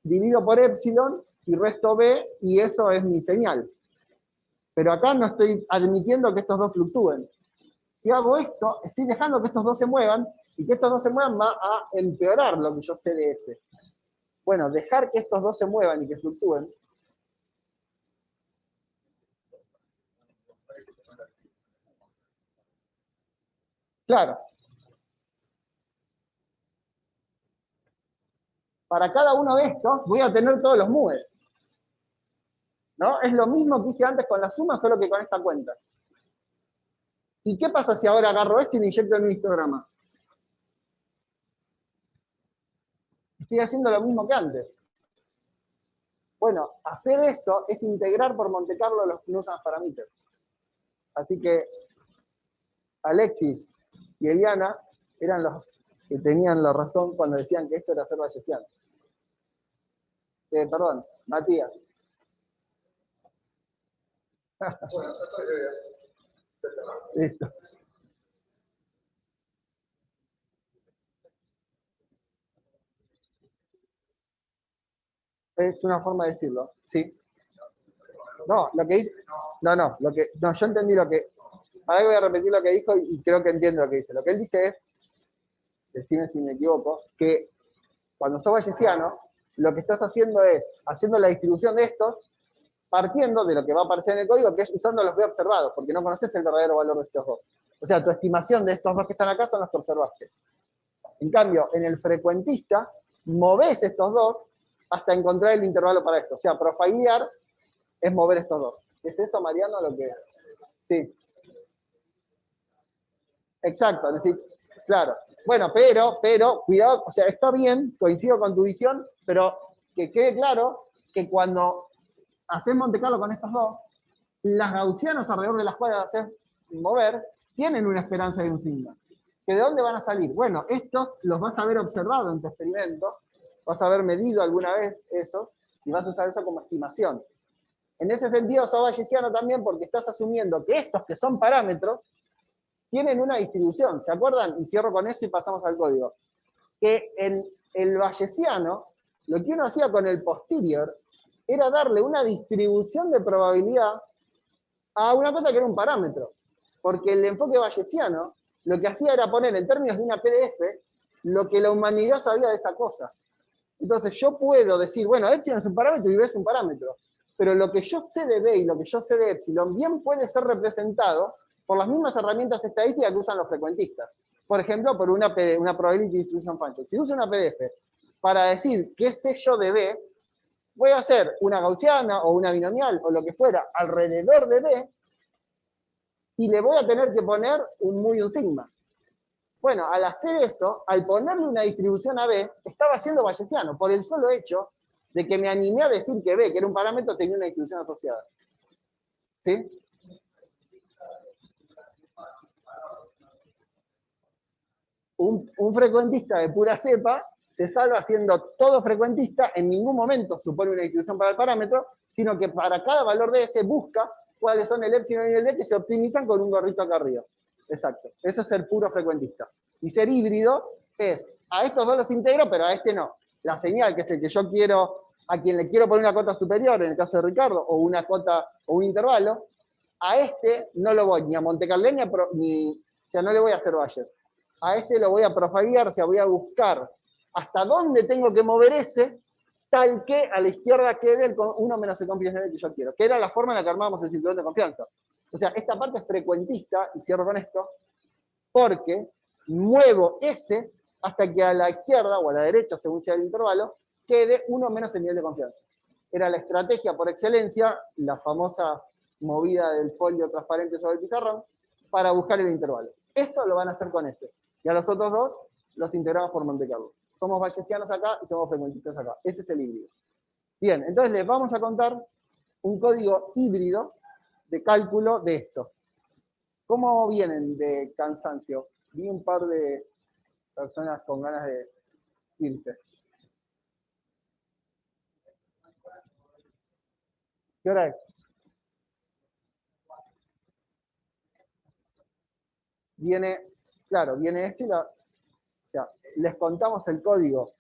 divido por epsilon y resto b, y eso es mi señal. Pero acá no estoy admitiendo que estos dos fluctúen. Si hago esto, estoy dejando que estos dos se muevan, y que estos dos se muevan va a empeorar lo que yo sé de ese. Bueno, dejar que estos dos se muevan y que fluctúen. Claro. Para cada uno de estos voy a tener todos los mues. ¿No? Es lo mismo que hice antes con la suma, solo que con esta cuenta. ¿Y qué pasa si ahora agarro esto y me inyecto en un histograma? Estoy haciendo lo mismo que antes. Bueno, hacer eso es integrar por Monte Carlo los Nussans parameters. Así que Alexis y Eliana eran los que tenían la razón cuando decían que esto era ser bayesiano. Perdón, Matías. Listo. Es una forma de decirlo, sí. No, lo que dice, no, yo entendí lo que, ahora voy a repetir lo que dijo y creo que entiendo lo que dice. Lo que él dice es, decime si me equivoco, que cuando sos bayesiano, lo que estás haciendo es, haciendo la distribución de estos, partiendo de lo que va a aparecer en el código, que es usando los B observados, porque no conoces el verdadero valor de estos dos. O sea, tu estimación de estos dos que están acá son los que observaste. En cambio, en el frecuentista, movés estos dos hasta encontrar el intervalo para esto. O sea, profilear es mover estos dos. ¿Es eso, Mariano, lo que...? Sí. Exacto, es decir, claro. Bueno, pero, cuidado, o sea, está bien, coincido con tu visión, pero que quede claro que cuando haces Monte Carlo con estos dos, las gaussianas alrededor de las cuales haces mover, tienen una esperanza y un signo. ¿Que de dónde van a salir? Bueno, estos los vas a haber observado en tu experimento, vas a haber medido alguna vez esos, y vas a usar eso como estimación. En ese sentido, sos bayesiano también porque estás asumiendo que estos que son parámetros tienen una distribución. ¿Se acuerdan? Y cierro con eso y pasamos al código. Que en el bayesiano, lo que uno hacía con el posterior era darle una distribución de probabilidad a una cosa que era un parámetro. Porque el enfoque bayesiano lo que hacía era poner en términos de una PDF lo que la humanidad sabía de esa cosa. Entonces yo puedo decir, bueno, epsilon es un parámetro y B es un parámetro. Pero lo que yo sé de B y lo que yo sé de epsilon bien puede ser representado por las mismas herramientas estadísticas que usan los frecuentistas. Por ejemplo, por una Probability Distribution Function. Si uso una PDF para decir qué sé yo de B, voy a hacer una gaussiana o una binomial o lo que fuera alrededor de B y le voy a tener que poner un mu y un sigma. Bueno, al hacer eso, al ponerle una distribución a B, estaba siendo bayesiano por el solo hecho de que me animé a decir que B, que era un parámetro, tenía una distribución asociada. ¿Sí? Un frecuentista de pura cepa se salva siendo todo frecuentista, en ningún momento supone una distribución para el parámetro, sino que para cada valor de ese busca cuáles son el epsilon y el b que se optimizan con un gorrito acá arriba. Exacto. Eso es ser puro frecuentista. Y ser híbrido es, a estos dos los integro, pero a este no. La señal, que es el que yo quiero, a quien le quiero poner una cota superior, en el caso de Ricardo, o una cota o un intervalo, a este no lo voy ni a Monte Carlo ni, o sea, no le voy a hacer Bayes. A este lo voy a profilear, o sea, voy a buscar hasta dónde tengo que mover ese, tal que a la izquierda quede el 1 menos el confidence que yo quiero, que era la forma en la que armábamos el cinturón de confianza. O sea, esta parte es frecuentista, y cierro con esto, porque muevo ese hasta que a la izquierda o a la derecha, según sea el intervalo, quede 1 menos el nivel de confianza. Era la estrategia por excelencia, la famosa movida del folio transparente sobre el pizarrón, para buscar el intervalo. Eso lo van a hacer con ese. Y a los otros dos los integramos por Monte Carlo. Somos bayesianos acá y somos frecuentistas acá. Ese es el híbrido. Bien, entonces les vamos a contar un código híbrido de cálculo de esto. ¿Cómo vienen de cansancio? Vi un par de personas con ganas de irse. ¿Qué hora es? Viene, claro, viene esto y o sea, les contamos el código.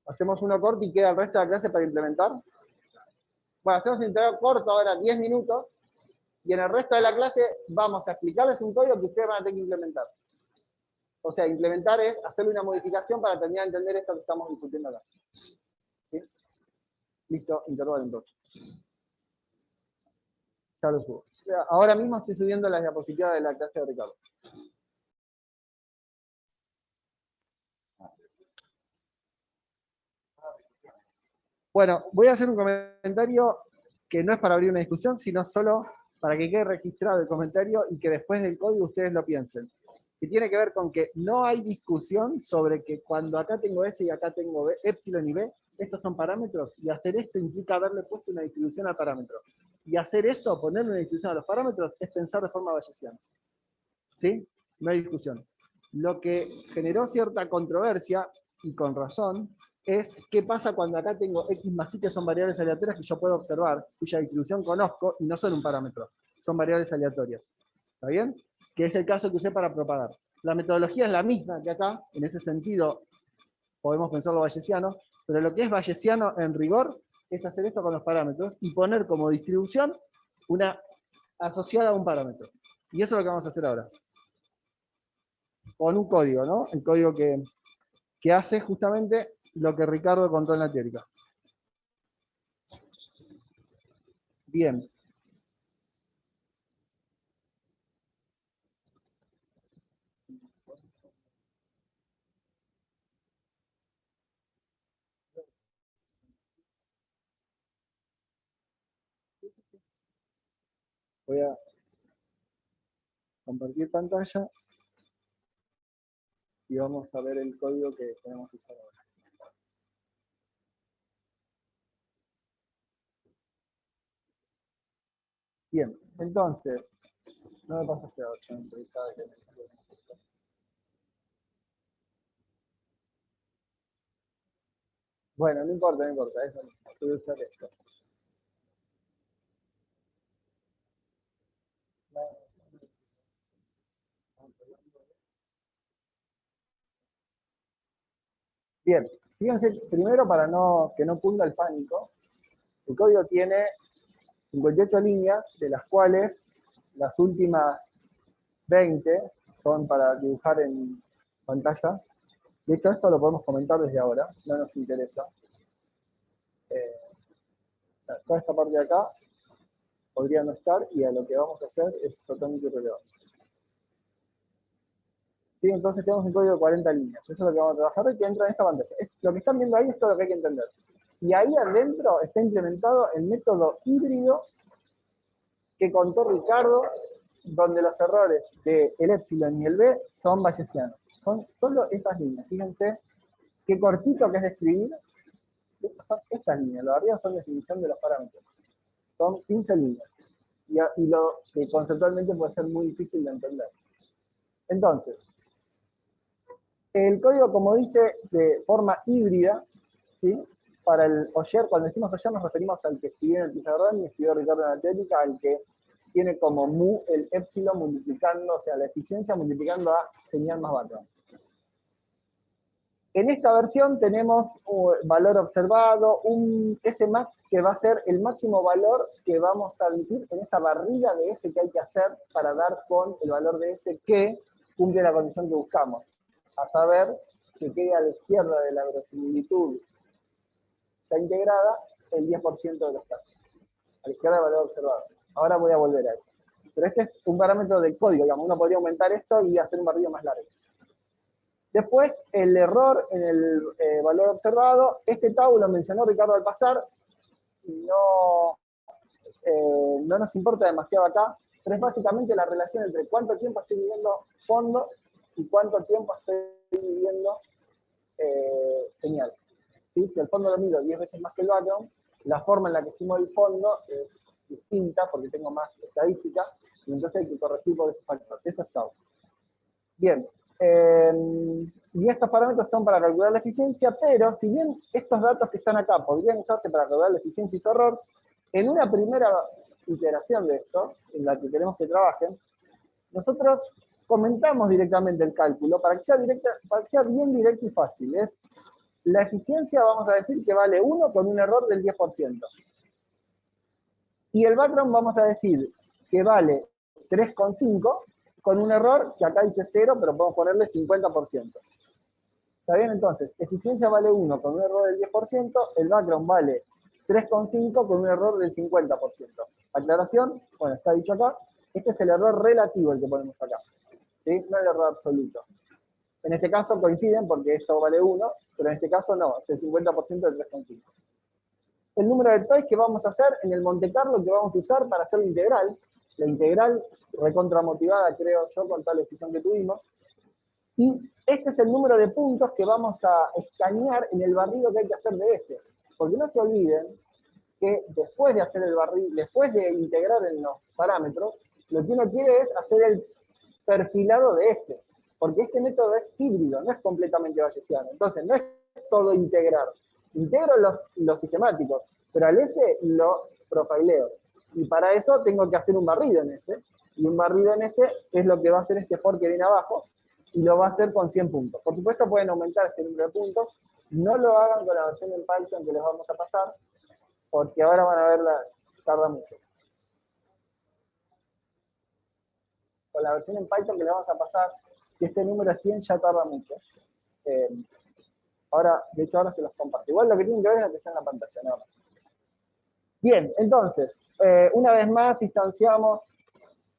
Hacemos uno corto y queda el resto de la clase para implementar. Bueno, hacemos un intervalo corto ahora, 10 minutos, y en el resto de la clase vamos a explicarles un código que ustedes van a tener que implementar. O sea, implementar es hacerle una modificación para terminar de entender esto que estamos discutiendo acá. ¿Sí? Listo, intervalo entonces. Ya lo subo. Ahora mismo estoy subiendo las diapositivas de la clase de Ricardo. Bueno, voy a hacer un comentario que no es para abrir una discusión, sino solo para que quede registrado el comentario y que después del código ustedes lo piensen. Que tiene que ver con que no hay discusión sobre que cuando acá tengo S y acá tengo B, epsilon y B, estos son parámetros, y hacer esto implica haberle puesto una distribución al parámetro. Y hacer eso, ponerle una distribución a los parámetros, es pensar de forma bayesiana. ¿Sí? No hay discusión. Lo que generó cierta controversia, y con razón, es qué pasa cuando acá tengo X más Y, que son variables aleatorias que yo puedo observar, cuya distribución conozco y no son un parámetro, son variables aleatorias. ¿Está bien? Que es el caso que usé para propagar. La metodología es la misma que acá, en ese sentido podemos pensarlo bayesiano, pero lo que es bayesiano en rigor es hacer esto con los parámetros y poner como distribución una asociada a un parámetro. Y eso es lo que vamos a hacer ahora. Con un código, ¿no? El código que hace justamente lo que Ricardo contó en la teórica. Bien. Voy a compartir pantalla y vamos a ver el código que tenemos que usar ahora. Bien, entonces, no me pasaste a 8, bueno, no importa, no importa, eso voy a usar esto. Bien, fíjense, primero para que no cunda el pánico, el código tiene 58 líneas, de las cuales las últimas 20 son para dibujar en pantalla. De hecho, esto lo podemos comentar desde ahora, no nos interesa. O sea, toda esta parte de acá podría no estar y a lo que vamos a hacer es totalmente irrelevante. ¿Sí? Entonces tenemos un código de 40 líneas. Eso es lo que vamos a trabajar y que entra en esta pantalla. Lo que están viendo ahí es todo lo que hay que entender. Y ahí adentro está implementado el método híbrido que contó Ricardo, donde los errores del epsilon y el b son bayesianos. Son solo estas líneas. Fíjense qué cortito que es de escribir. Son estas líneas. Los de arriba son definición de los parámetros. Son 15 líneas. Y lo que conceptualmente puede ser muy difícil de entender. Entonces, el código, como dice, de forma híbrida, ¿sí? Para el OYER, cuando decimos OYER nos referimos al que escribió en el pizarrón y escribió Ricardo en la teórica, al que tiene como mu el epsilon multiplicando, o sea, la eficiencia multiplicando a señal más background. En esta versión tenemos un valor observado, un Smax que va a ser el máximo valor que vamos a admitir en esa barriga de S que hay que hacer para dar con el valor de S que cumple la condición que buscamos. A saber, que quede a la izquierda de la verosimilitud ya integrada el 10% de los casos. A la izquierda del valor observado. Ahora voy a volver a eso. Pero este es un parámetro del código, digamos, uno podría aumentar esto y hacer un barrido más largo. Después, el error en el valor observado, este tau lo mencionó Ricardo al pasar, no nos importa demasiado acá, pero es básicamente la relación entre cuánto tiempo estoy viviendo fondo y cuánto tiempo estoy viviendo señal. ¿Sí? Si el fondo lo mido 10 veces más que el background, la forma en la que estimo el fondo es distinta porque tengo más estadística y entonces hay que corregir por ese factor. Eso es tau. Bien, y estos parámetros son para calcular la eficiencia, pero si bien estos datos que están acá podrían usarse para calcular la eficiencia y su error, en una primera iteración de esto, en la que queremos que trabajen, nosotros comentamos directamente el cálculo para que sea bien directo y fácil. Es la eficiencia, vamos a decir que vale 1 con un error del 10%. Y el background vamos a decir que vale 3,5 con un error que acá dice 0, pero podemos ponerle 50%. ¿Está bien? Entonces, eficiencia vale 1 con un error del 10%, el background vale 3,5 con un error del 50%. Aclaración, bueno, está dicho acá, este es el error relativo el que ponemos acá, ¿sí? No el error absoluto. En este caso coinciden porque esto vale 1, pero en este caso no, es el 50% del 3,5. El número de toys que vamos a hacer en el Monte Carlo que vamos a usar para hacer la integral recontramotivada, creo yo, con tal decisión que tuvimos. Y este es el número de puntos que vamos a escanear en el barrido que hay que hacer de ese. Porque no se olviden que después de hacer el barrido, después de integrar en los parámetros, lo que uno quiere es hacer el perfilado de este. Porque este método es híbrido, no es completamente bayesiano. Entonces, no es todo integrar. Integro los sistemáticos, pero al S lo profileo. Y para eso tengo que hacer un barrido en S. Y un barrido en S es lo que va a hacer este for que viene abajo, y lo va a hacer con 100 puntos. Por supuesto pueden aumentar este número de puntos, no lo hagan con la versión en Python que les vamos a pasar, porque ahora van a verla, tarda mucho. Con la versión en Python que les vamos a pasar, si este número es 100 ya tarda mucho. Ahora, de hecho ahora se los comparto. Igual lo que tienen que ver es lo que está en la pantalla, ¿no? Bien, entonces, una vez más instanciamos,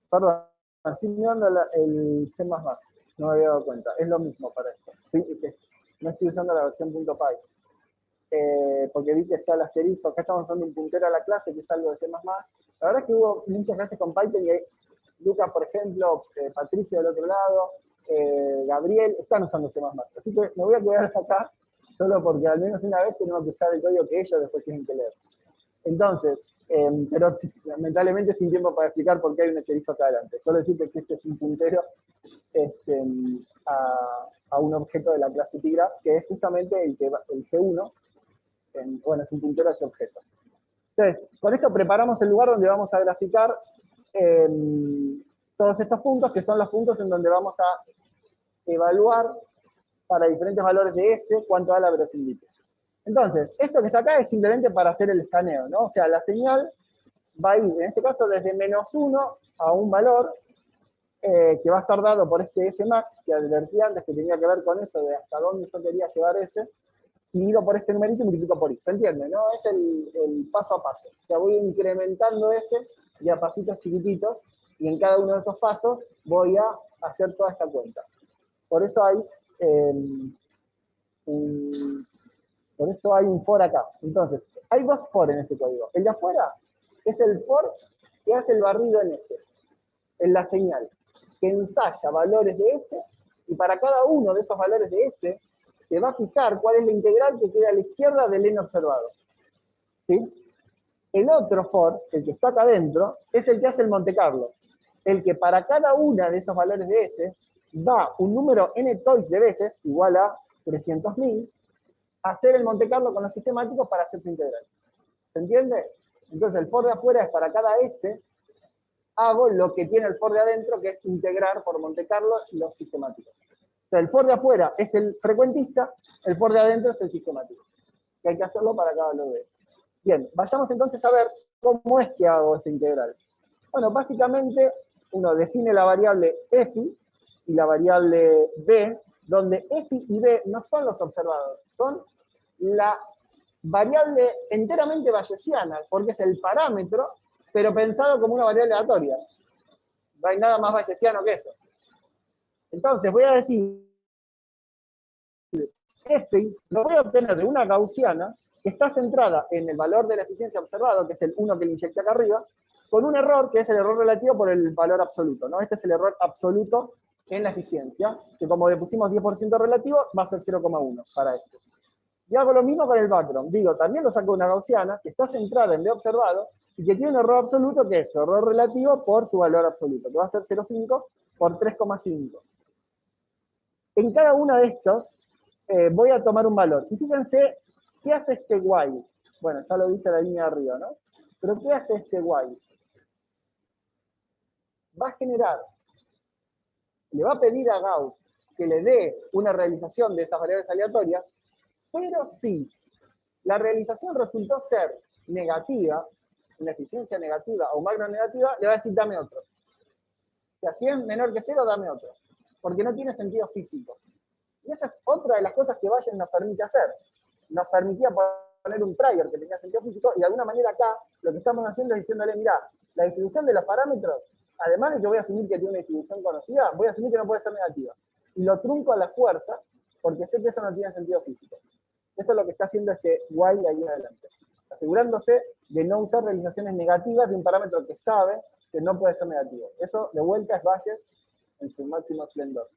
perdón, estoy mirando el C++, no me había dado cuenta, es lo mismo para esto. No estoy usando la versión .py, porque vi que está el asterisco, acá estamos usando un puntero a la clase, que es algo de C++. La verdad es que hubo muchas clases con Python y Lucas, por ejemplo, Patricio del otro lado, Gabriel, están usando C++. Así que me voy a quedar acá, solo porque al menos una vez tenemos que usar el código que ellos después tienen que leer. Entonces, pero lamentablemente sin tiempo para explicar por qué hay un asterisco acá adelante. Solo decirte que este es un puntero a un objeto de la clase tgraph, que es justamente el G1, bueno, es un puntero a ese objeto. Entonces, con esto preparamos el lugar donde vamos a graficar todos estos puntos, que son los puntos en donde vamos a evaluar para diferentes valores de f cuánto da la verosimilitud. Entonces, esto que está acá es simplemente para hacer el escaneo, ¿no? O sea, la señal va a ir, en este caso, desde -1 a un valor que va a estar dado por este Smax, que advertí antes que tenía que ver con eso, de hasta dónde yo quería llevar ese, divido por este numerito y multiplico por y. ¿Se entiende, no? Es el paso a paso. O sea, voy incrementando ese y a pasitos chiquititos, y en cada uno de esos pasos voy a hacer toda esta cuenta. Por eso hay un for acá. Entonces, hay dos for en este código. El de afuera es el for que hace el barrido en S, en la señal, que ensaya valores de S, y para cada uno de esos valores de S, se va a fijar cuál es la integral que queda a la izquierda del n observado. ¿Sí? El otro for, el que está acá adentro, es el que hace el Monte Carlo. El que para cada una de esos valores de S, da un número n toys de veces, igual a 300.000, hacer el Monte Carlo con los sistemáticos para hacer su integral. ¿Se entiende? Entonces el for de afuera es para cada S, hago lo que tiene el for de adentro, que es integrar por Monte Carlo los sistemáticos. Entonces el for de afuera es el frecuentista, el for de adentro es el sistemático. Que hay que hacerlo para cada valor de S. Bien, vayamos entonces a ver cómo es que hago esa integral. Bueno, básicamente uno define la variable f y la variable b, donde f y b no son los observados, son la variable enteramente bayesiana, porque es el parámetro, pero pensado como una variable aleatoria. No hay nada más bayesiano que eso. Entonces voy a decir f lo voy a obtener de una gaussiana que está centrada en el valor de la eficiencia observado, que es el 1 que le inyecté acá arriba, con un error que es el error relativo por el valor absoluto, ¿no? Este es el error absoluto en la eficiencia, que como le pusimos 10% relativo, va a ser 0,1 para esto. Y hago lo mismo con el background. Digo, también lo saco de una gaussiana, que está centrada en B observado, y que tiene un error absoluto, que es su error relativo por su valor absoluto, que va a ser 0,5 por 3,5. En cada uno de estos, voy a tomar un valor. Y fíjense, ¿qué hace este while? Bueno, ya lo viste en la línea de arriba, ¿no? Pero ¿qué hace este while? Va a generar, le va a pedir a Gauss que le dé una realización de estas variables aleatorias, pero si la realización resultó ser negativa, una eficiencia negativa o macro negativa, le va a decir dame otro. O sea, si es menor que 0, dame otro. Porque no tiene sentido físico. Y esa es otra de las cosas que Bayes nos permite hacer. Nos permitía poner un prior que tenía sentido físico, y de alguna manera acá lo que estamos haciendo es diciéndole, mirá, la distribución de los parámetros, además de que voy a asumir que tiene una distribución conocida, voy a asumir que no puede ser negativa. Y lo trunco a la fuerza, porque sé que eso no tiene sentido físico. Esto es lo que está haciendo ese while ahí adelante. Asegurándose de no usar realizaciones negativas de un parámetro que sabe que no puede ser negativo. Eso, de vuelta, es Bayes en su máximo esplendor.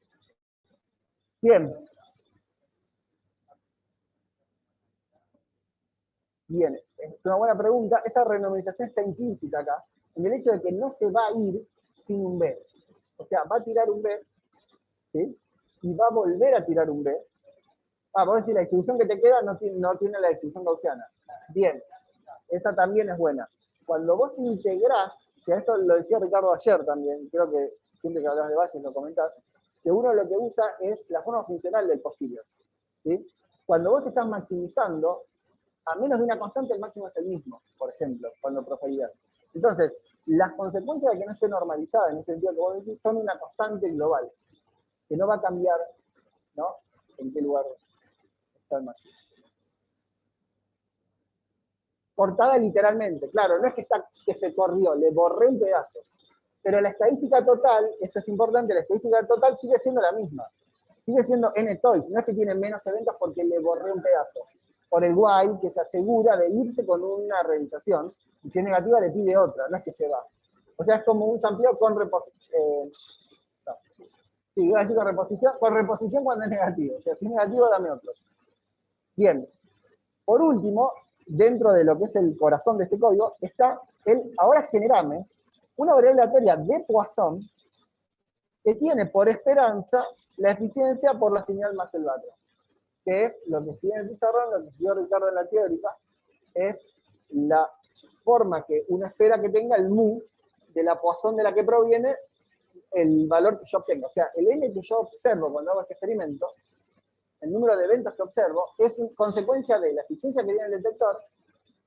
Bien. Bien, es una buena pregunta. Esa renormalización está implícita acá, en el hecho de que no se va a ir sin un B. O sea, va a tirar un B, ¿sí? Y va a volver a tirar un B. Vamos a decir, la distribución que te queda no tiene la distribución gaussiana. Bien, esa también es buena. Cuando vos integrás, si a esto lo decía Ricardo ayer también, creo que siempre que hablas de Bayes lo comentás, que uno lo que usa es la forma funcional del posterior. ¿Sí? Cuando vos estás maximizando, a menos de una constante, el máximo es el mismo, por ejemplo, cuando prosperidad. Entonces, las consecuencias de que no esté normalizada, en ese sentido que vos decís, son una constante global, que no va a cambiar, ¿no? En qué lugar está el máximo. Cortada literalmente, claro, no es que se corrió, le borré un pedazo. Pero la estadística total, esto es importante, la estadística total sigue siendo la misma. Sigue siendo n toys, no es que tiene menos eventos porque le borré un pedazo. Por el while que se asegura de irse con una realización, y si es negativa le pide otra, no es que se va. O sea, es como un sampleo con reposición. No. Sí, iba a decir con reposición cuando es negativo. O sea, si es negativo, dame otro. Bien. Por último, dentro de lo que es el corazón de este código, está el ahora generame una variable aleatoria de Poisson que tiene por esperanza la eficiencia por la señal más el vatio, que es lo que escribe en el pizarrón, lo que escribió Ricardo en la teórica, es la forma que uno espera que tenga el mu de la Poisson de la que proviene el valor que yo obtengo. O sea, el n que yo observo cuando hago este experimento, el número de eventos que observo, es consecuencia de la eficiencia que tiene el detector,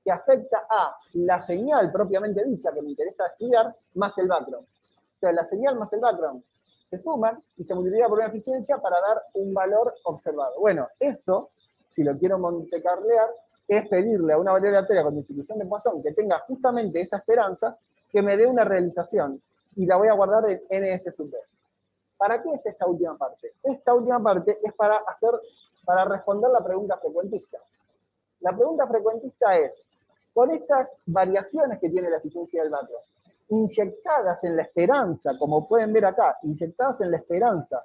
que afecta a la señal propiamente dicha que me interesa estudiar, más el background. O sea, la señal más el background se suman y se multiplica por una eficiencia para dar un valor observado. Bueno, eso, si lo quiero montecarlear, es pedirle a una variable aleatoria con distribución de Poisson que tenga justamente esa esperanza que me dé una realización y la voy a guardar en ns sub b. ¿Para qué es esta última parte? Esta última parte es para responder la pregunta frecuentista. La pregunta frecuentista es, con estas variaciones que tiene la eficiencia del background, inyectadas en la esperanza, como pueden ver acá, inyectadas en la esperanza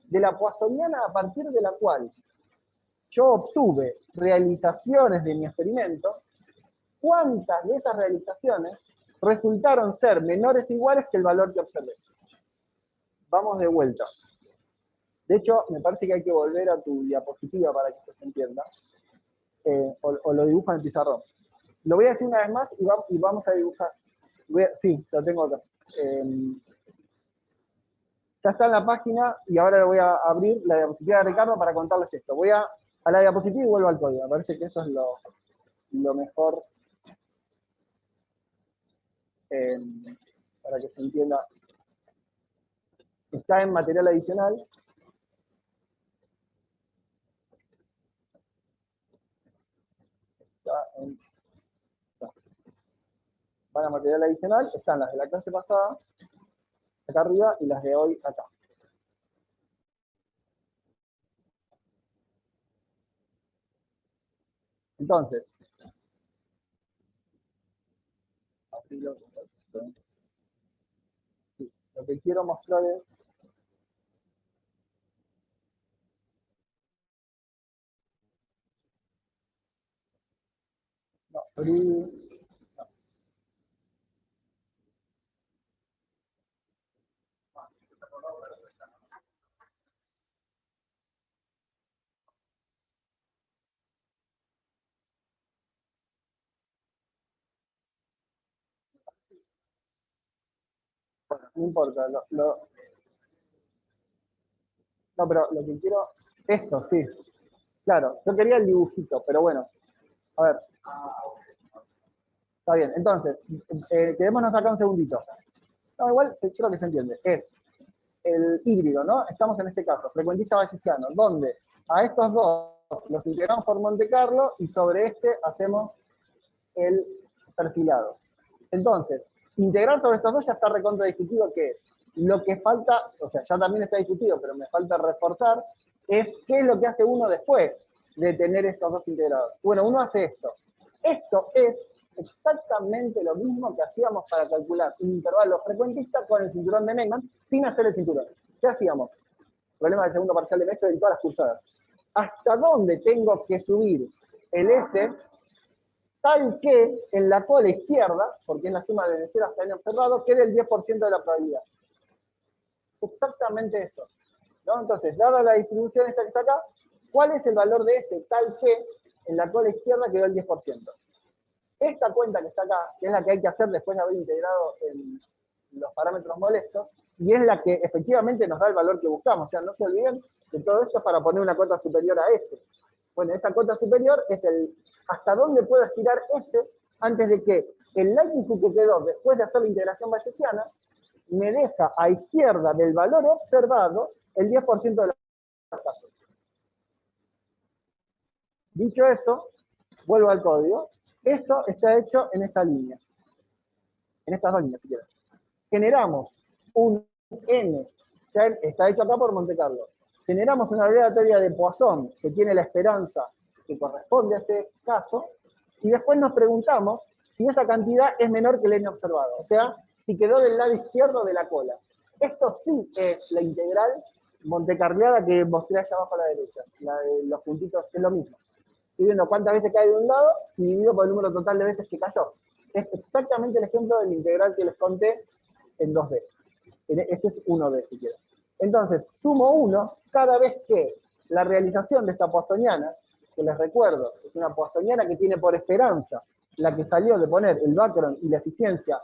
de la poissoniana a partir de la cual yo obtuve realizaciones de mi experimento, ¿cuántas de esas realizaciones resultaron ser menores o iguales que el valor que observé? Vamos de vuelta. De hecho, me parece que hay que volver a tu diapositiva para que esto se entienda. O lo dibujo en el pizarrón. Lo voy a decir una vez más y vamos a dibujar. Sí, lo tengo acá. Ya está en la página y ahora le voy a abrir la diapositiva de Ricardo para contarles esto. Voy a la diapositiva y vuelvo al código. Me parece que eso es lo mejor para que se entienda. Está en material adicional. Van a material adicional, están las de la clase pasada, acá arriba, y las de hoy acá. Entonces, lo que quiero mostrar es abrir. Bueno, no importa. No, pero lo que quiero. Esto, sí. Claro, yo quería el dibujito, pero bueno. A ver. Está bien. Entonces, quedémonos acá un segundito. No, igual creo que se entiende. Es el híbrido, ¿no? Estamos en este caso, frecuentista bayesiano, donde a estos dos los integramos por Monte Carlo y sobre este hacemos el perfilado. Entonces, integrar sobre estos dos ya está recontra discutido qué es. Lo que falta, o sea, ya también está discutido, pero me falta reforzar, es qué es lo que hace uno después de tener estos dos integrados. Bueno, uno hace esto. Esto es exactamente lo mismo que hacíamos para calcular un intervalo frecuentista con el cinturón de Neyman sin hacer el cinturón. ¿Qué hacíamos? Problema del segundo parcial de Mestre en todas las cursadas. ¿Hasta dónde tengo que subir el S tal que en la cola izquierda, porque es la suma de cero hasta n observado, quede el 10% de la probabilidad? Exactamente eso. ¿No? Entonces, dada la distribución esta que está acá, ¿cuál es el valor de S tal que en la cola izquierda quedó el 10%? Esta cuenta que está acá, que es la que hay que hacer después de haber integrado los parámetros molestos, y es la que efectivamente nos da el valor que buscamos. O sea, no se olviden que todo esto es para poner una cota superior a S. Bueno, esa cota superior es el hasta dónde puedo estirar S antes de que el likelihood que quedó después de hacer la integración bayesiana me deja a izquierda del valor observado el 10% de los casos. Dicho eso, vuelvo al código. Eso está hecho en esta línea. En estas dos líneas, si quieren. Generamos un N, ya está hecho acá por Monte Carlo. Generamos una aleatoria de Poisson que tiene la esperanza que corresponde a este caso, y después nos preguntamos si esa cantidad es menor que el N observado, o sea, si quedó del lado izquierdo de la cola. Esto sí es la integral montecarliana que mostré allá abajo a la derecha, la de los puntitos, es lo mismo. Estoy viendo cuántas veces cae de un lado y divido por el número total de veces que cayó. Es exactamente el ejemplo del integral que les conté en 2D. Este es 1D si quieren. Entonces, sumo 1 cada vez que la realización de esta poissoniana, que les recuerdo, es una poissoniana que tiene por esperanza la que salió de poner el background y la eficiencia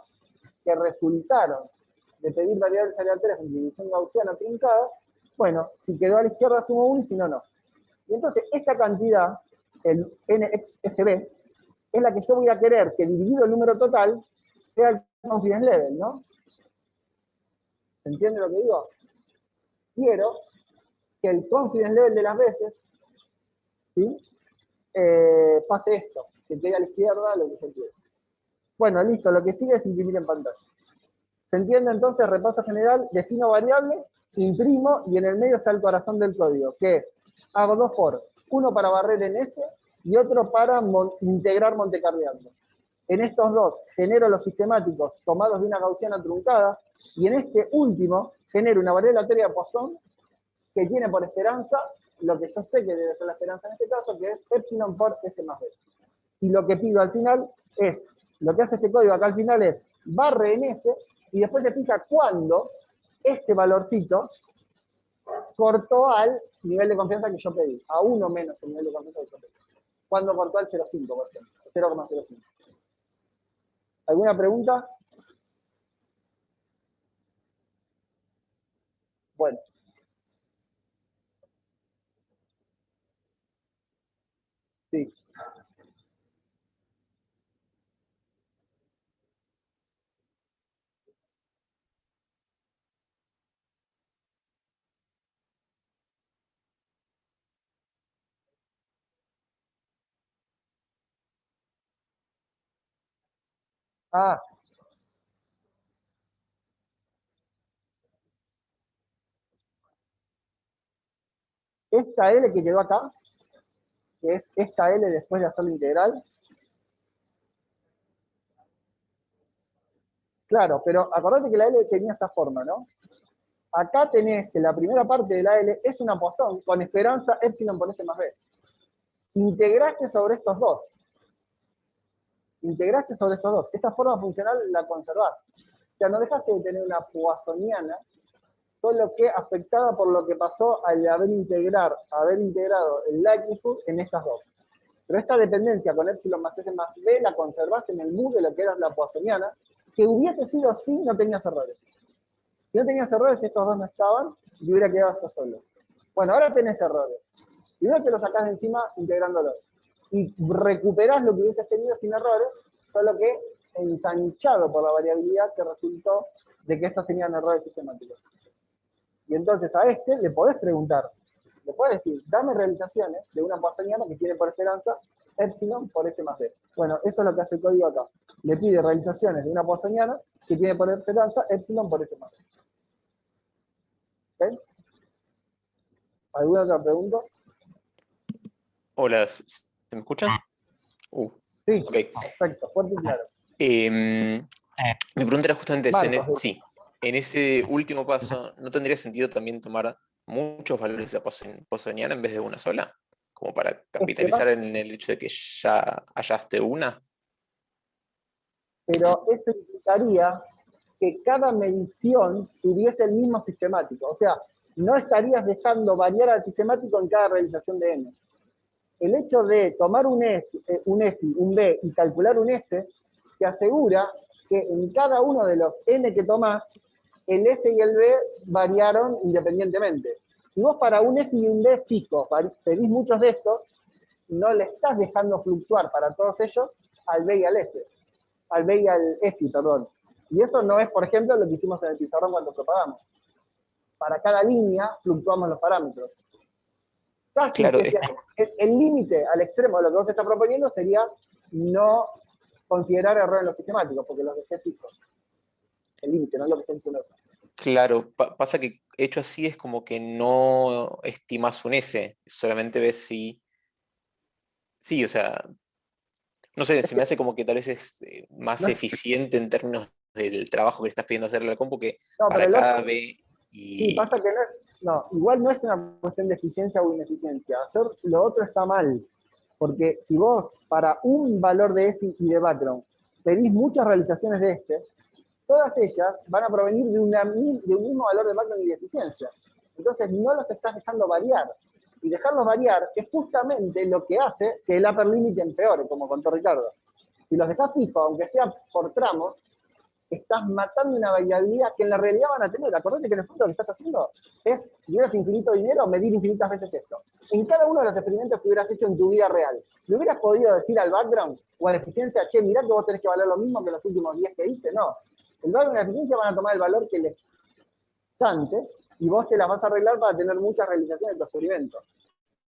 que resultaron de pedir variables aleatorias en división gaussiana trincada. Bueno, si quedó a la izquierda sumo 1 y si no, no. Y entonces esta cantidad, el NXSB, es la que yo voy a querer que dividido el número total sea el confidence level, ¿no? ¿Se entiende lo que digo? Quiero que el confidence level de las veces, ¿sí? Pase esto, que quede a la izquierda lo que yo quiero. Bueno, listo, lo que sigue es imprimir en pantalla. ¿Se entiende entonces? Repaso general, defino variable, imprimo y en el medio está el corazón del código, que es, hago dos for, uno para barrer en S y otro para integrar montecarliano. En estos dos genero los sistemáticos tomados de una gaussiana truncada y en este último genero una variable aleatoria de Poisson que tiene por esperanza lo que yo sé que debe ser la esperanza en este caso, que es epsilon por S más B. Y lo que pido al final es, lo que hace este código acá al final es barre en S y después se fija cuándo este valorcito cortó al nivel de confianza que yo pedí, a 1 menos el nivel de confianza que yo pedí. Cuando cortó al 0,5, por ejemplo, 0,05. ¿Alguna pregunta? Bueno. Sí. Ah, esta L que quedó acá, que es esta L después de hacer la integral. Claro, pero acordate que la L tenía esta forma, ¿no? Acá tenés que la primera parte de la L es una Poisson con esperanza epsilon por S más B. Integraste sobre estos dos. Integraste sobre estos dos. Esta forma funcional la conservás. O sea, no dejaste de tener una poissoniana, solo que afectada por lo que pasó al haber integrado el likelihood en estas dos. Pero esta dependencia con epsilon más S más B la conservás en el mood de lo que era la poissoniana, que hubiese sido así, no tenías errores. Si no tenías errores, estos dos no estaban y hubiera quedado esto solo. Bueno, ahora tenés errores. Y ahora te lo sacás de encima integrándolos. Y recuperás lo que hubieses tenido sin errores, solo que ensanchado por la variabilidad que resultó de que estos tenían errores sistemáticos. Y entonces a este le podés preguntar, le podés decir, dame realizaciones de una poissoniana que tiene por esperanza epsilon por S más B. Bueno, eso es lo que hace el código acá. Le pide realizaciones de una poissoniana que tiene por esperanza epsilon por S más B. ¿Ok? ¿Alguna otra pregunta? Hola, ¿se me escucha? Sí, Okay. perfecto, fuerte y claro. Mi pregunta era justamente eso. Marcos, Sí, en ese último paso, ¿no tendría sentido también tomar muchos valores de poissoniana en vez de una sola? Como para capitalizar en el hecho de que ya hallaste una. Pero eso implicaría que cada medición tuviese el mismo sistemático. O sea, no estarías dejando variar al sistemático en cada realización de n. El hecho de tomar un F, un B y calcular un S, te asegura que en cada uno de los n que tomás, el F y el B variaron independientemente. Si vos para un F y un D fijo pedís muchos de estos, no le estás dejando fluctuar para todos ellos al B y al F, al B y al F, perdón. Y eso no es, por ejemplo, lo que hicimos en el pizarrón cuando propagamos. Para cada línea fluctuamos los parámetros. Casi Claro, que sea, el límite al extremo de lo que vos estás proponiendo sería no considerar error en los sistemáticos, porque los dejé fijos. El límite, no es lo que está diciendo. claro, pasa que hecho así es como que no estimas un S, solamente ves si... Sí, o sea, no sé, se me hace como que tal vez es más No, eficiente en términos del trabajo que le estás pidiendo hacerle al compu que no, pero para el cada otro, B sí, y... pasa que no, igual no es una cuestión de eficiencia o ineficiencia. Hacer lo otro está mal. Porque si vos, para un valor de F y de background, pedís muchas realizaciones de este, todas ellas van a provenir de un mismo valor de background y de eficiencia. Entonces no los estás dejando variar. Y dejarlos variar es justamente lo que hace que el upper limit empeore, como contó Ricardo. Si los dejas fijos, aunque sea por tramos, estás matando una variabilidad que en la realidad van a tener. Acordate que en el fondo lo que estás haciendo es, si tuvieras infinito dinero, medir infinitas veces esto. En cada uno de los experimentos que hubieras hecho en tu vida real, ¿le hubieras podido decir al background o a la eficiencia, che, mirá que vos tenés que valer lo mismo que los últimos 10 que hice? No. El background y la eficiencia van a tomar el valor que les cante y vos te las vas a arreglar para tener muchas realizaciones de tu experimento.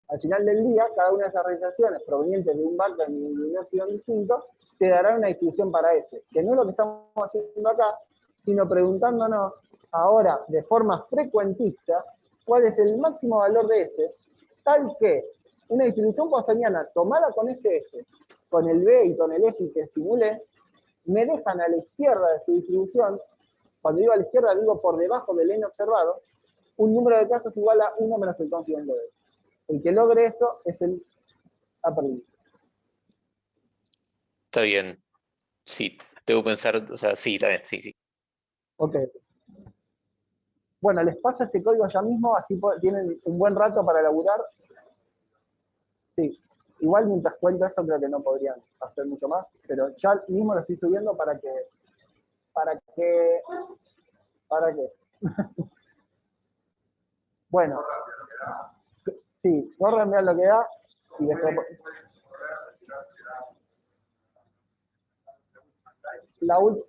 Al final del día, cada una de esas realizaciones provenientes de un background y de una acción distinto te darán una distribución para ese, que no es lo que estamos haciendo acá, sino preguntándonos ahora de forma frecuentista cuál es el máximo valor de este, tal que una distribución poissoniana tomada con ese S, con el B y con el F que simulé, me dejan a la izquierda de su distribución, cuando digo a la izquierda digo por debajo del N observado, un número de casos igual a 1 menos el confident level. El que logre eso es el upper limit. Está bien, sí, tengo que pensar, o sea, sí, está bien, sí, sí. Ok. Bueno, les paso este código ya mismo, así tienen un buen rato para laburar. Sí. Igual mientras cuento esto creo que no podrían hacer mucho más, pero ya mismo lo estoy subiendo para que, para que, para que. Bueno, sí, corre enviar lo que da y después. La última,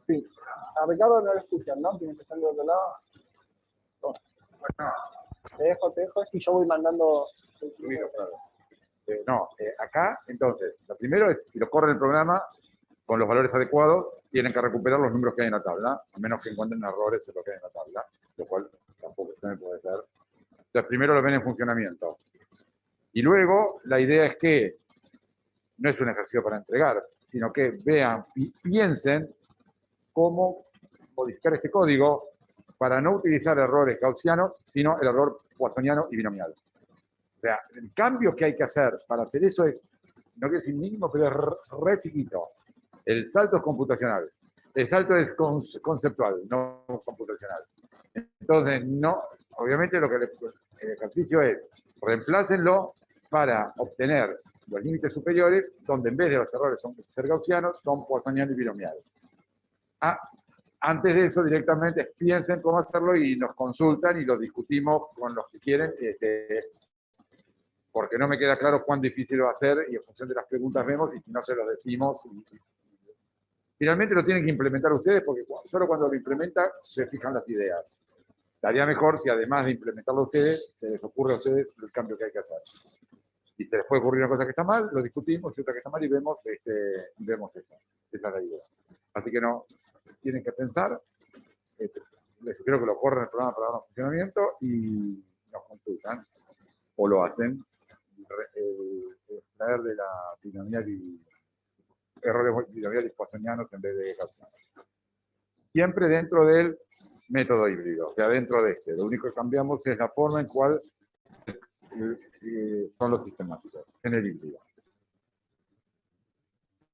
sí. A Ricardo no lo escuchan, ¿no? Tienen que estar del otro lado. Te dejo y yo voy mandando. Acá, entonces, lo primero es, si lo corren el programa con los valores adecuados, tienen que recuperar los números que hay en la tabla, a menos que encuentren errores en lo que hay en la tabla, lo cual tampoco se me puede ser. Entonces, primero lo ven en funcionamiento. Y luego, la idea es que no es un ejercicio para entregar, sino que vean y piensen cómo modificar este código para no utilizar errores gaussianos, sino el error poissoniano y binomial. O sea, el cambio que hay que hacer para hacer eso es, no quiero decir mínimo, pero es re chiquito. El salto es computacional. El salto es conceptual, no computacional. Entonces, no, obviamente el ejercicio es, reemplácenlo para obtener los límites superiores, donde en vez de los errores son ser gaussianos, son poissonianos y binomiales. Antes de eso, directamente piensen cómo hacerlo y nos consultan y lo discutimos con los que quieren, porque no me queda claro cuán difícil va a ser y en función de las preguntas vemos y si no se los decimos. Finalmente lo tienen que implementar ustedes porque solo cuando lo implementan se fijan las ideas. Estaría mejor si además de implementarlo ustedes, se les ocurre a ustedes el cambio que hay que hacer. Si se les puede ocurrir una cosa que está mal, lo discutimos, y otra que está mal y vemos eso. Esa es la idea. Así que no, tienen que pensar. Les sugiero que lo corran el programa para dar funcionamiento y nos consultan. O lo hacen. Extraer de la binomial y errores binomiales poissonianos en vez de gaussianos. Siempre dentro del método híbrido, o sea, dentro de este. Lo único que cambiamos es la forma en cual son los sistemáticos, en el híbrido.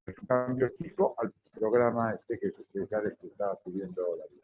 Es un cambio chico al programa que ya les está subiendo la vida.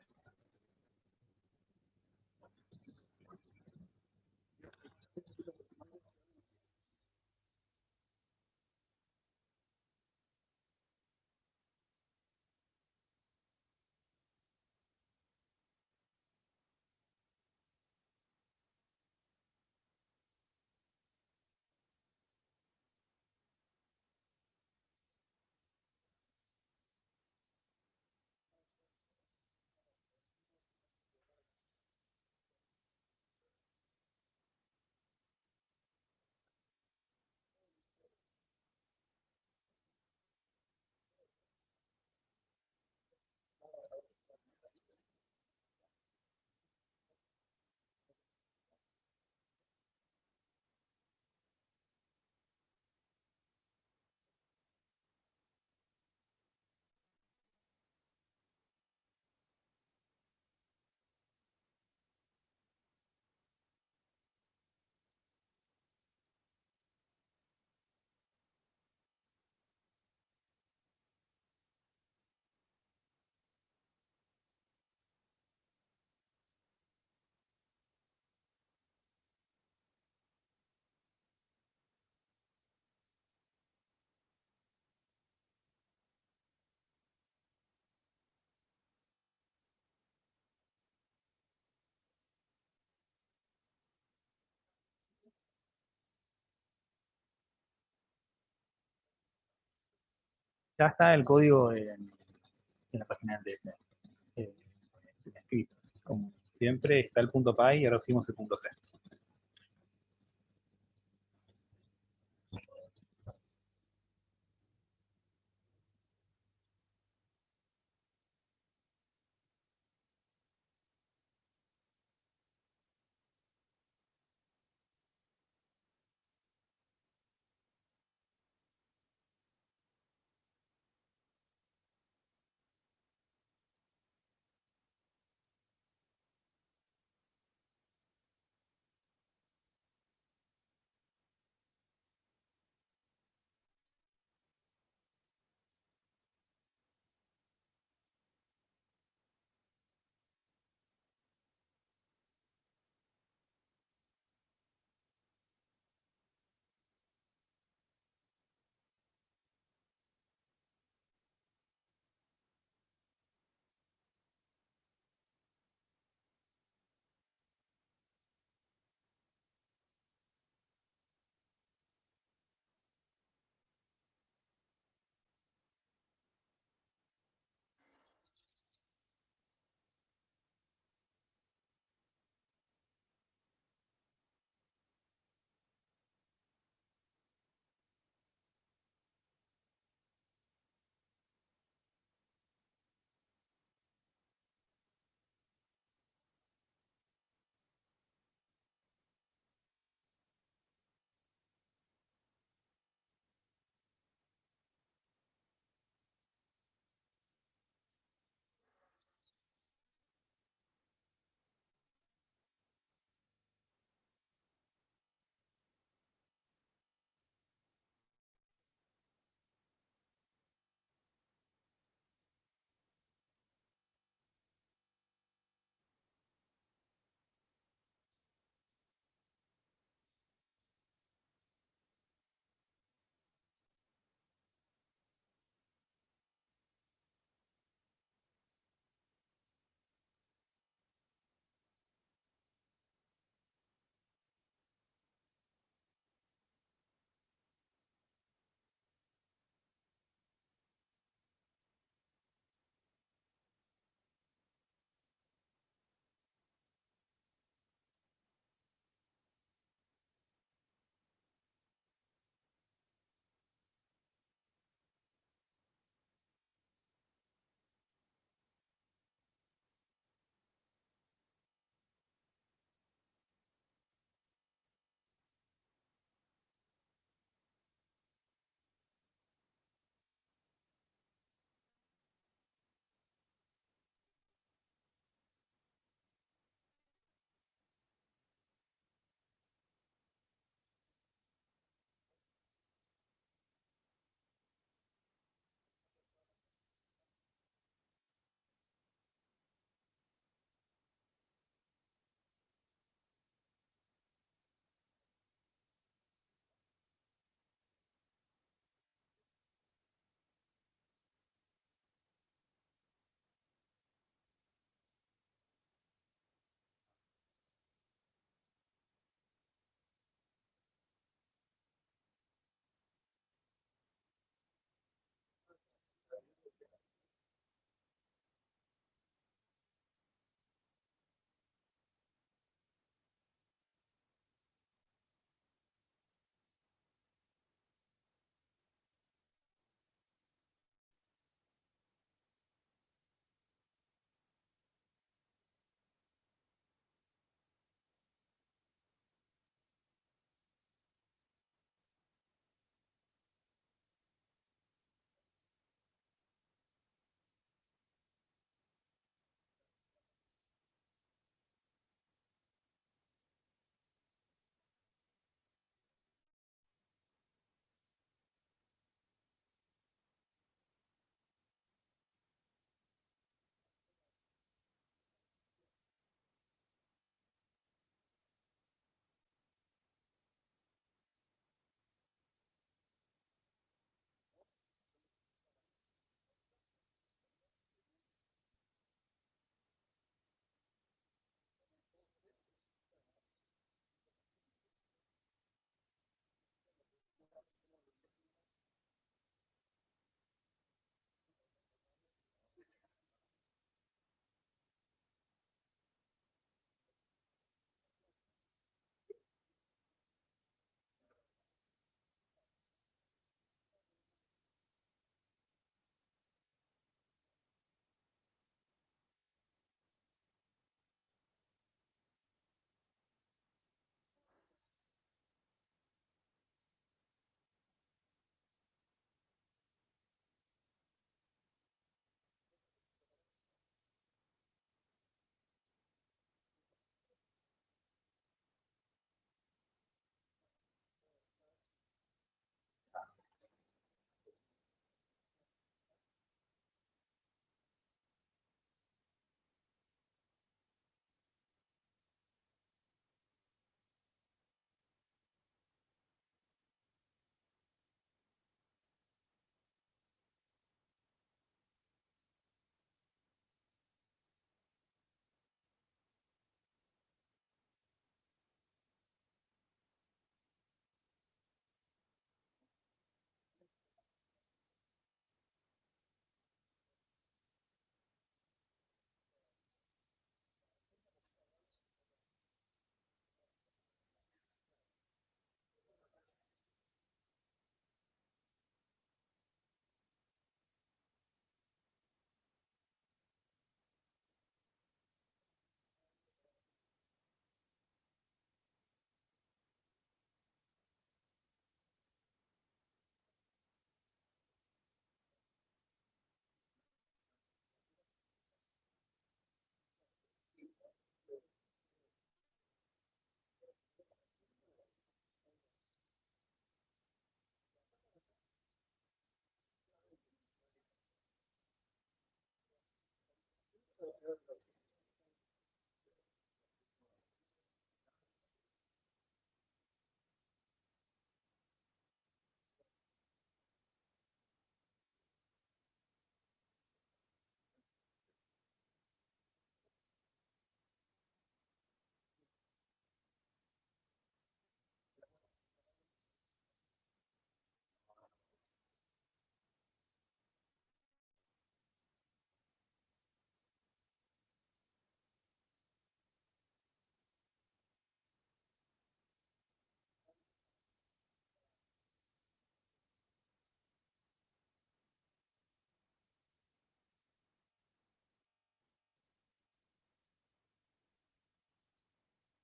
Ya está el código en la página del DS. Escrito. Como siempre está el punto .py y ahora pusimos el punto .c.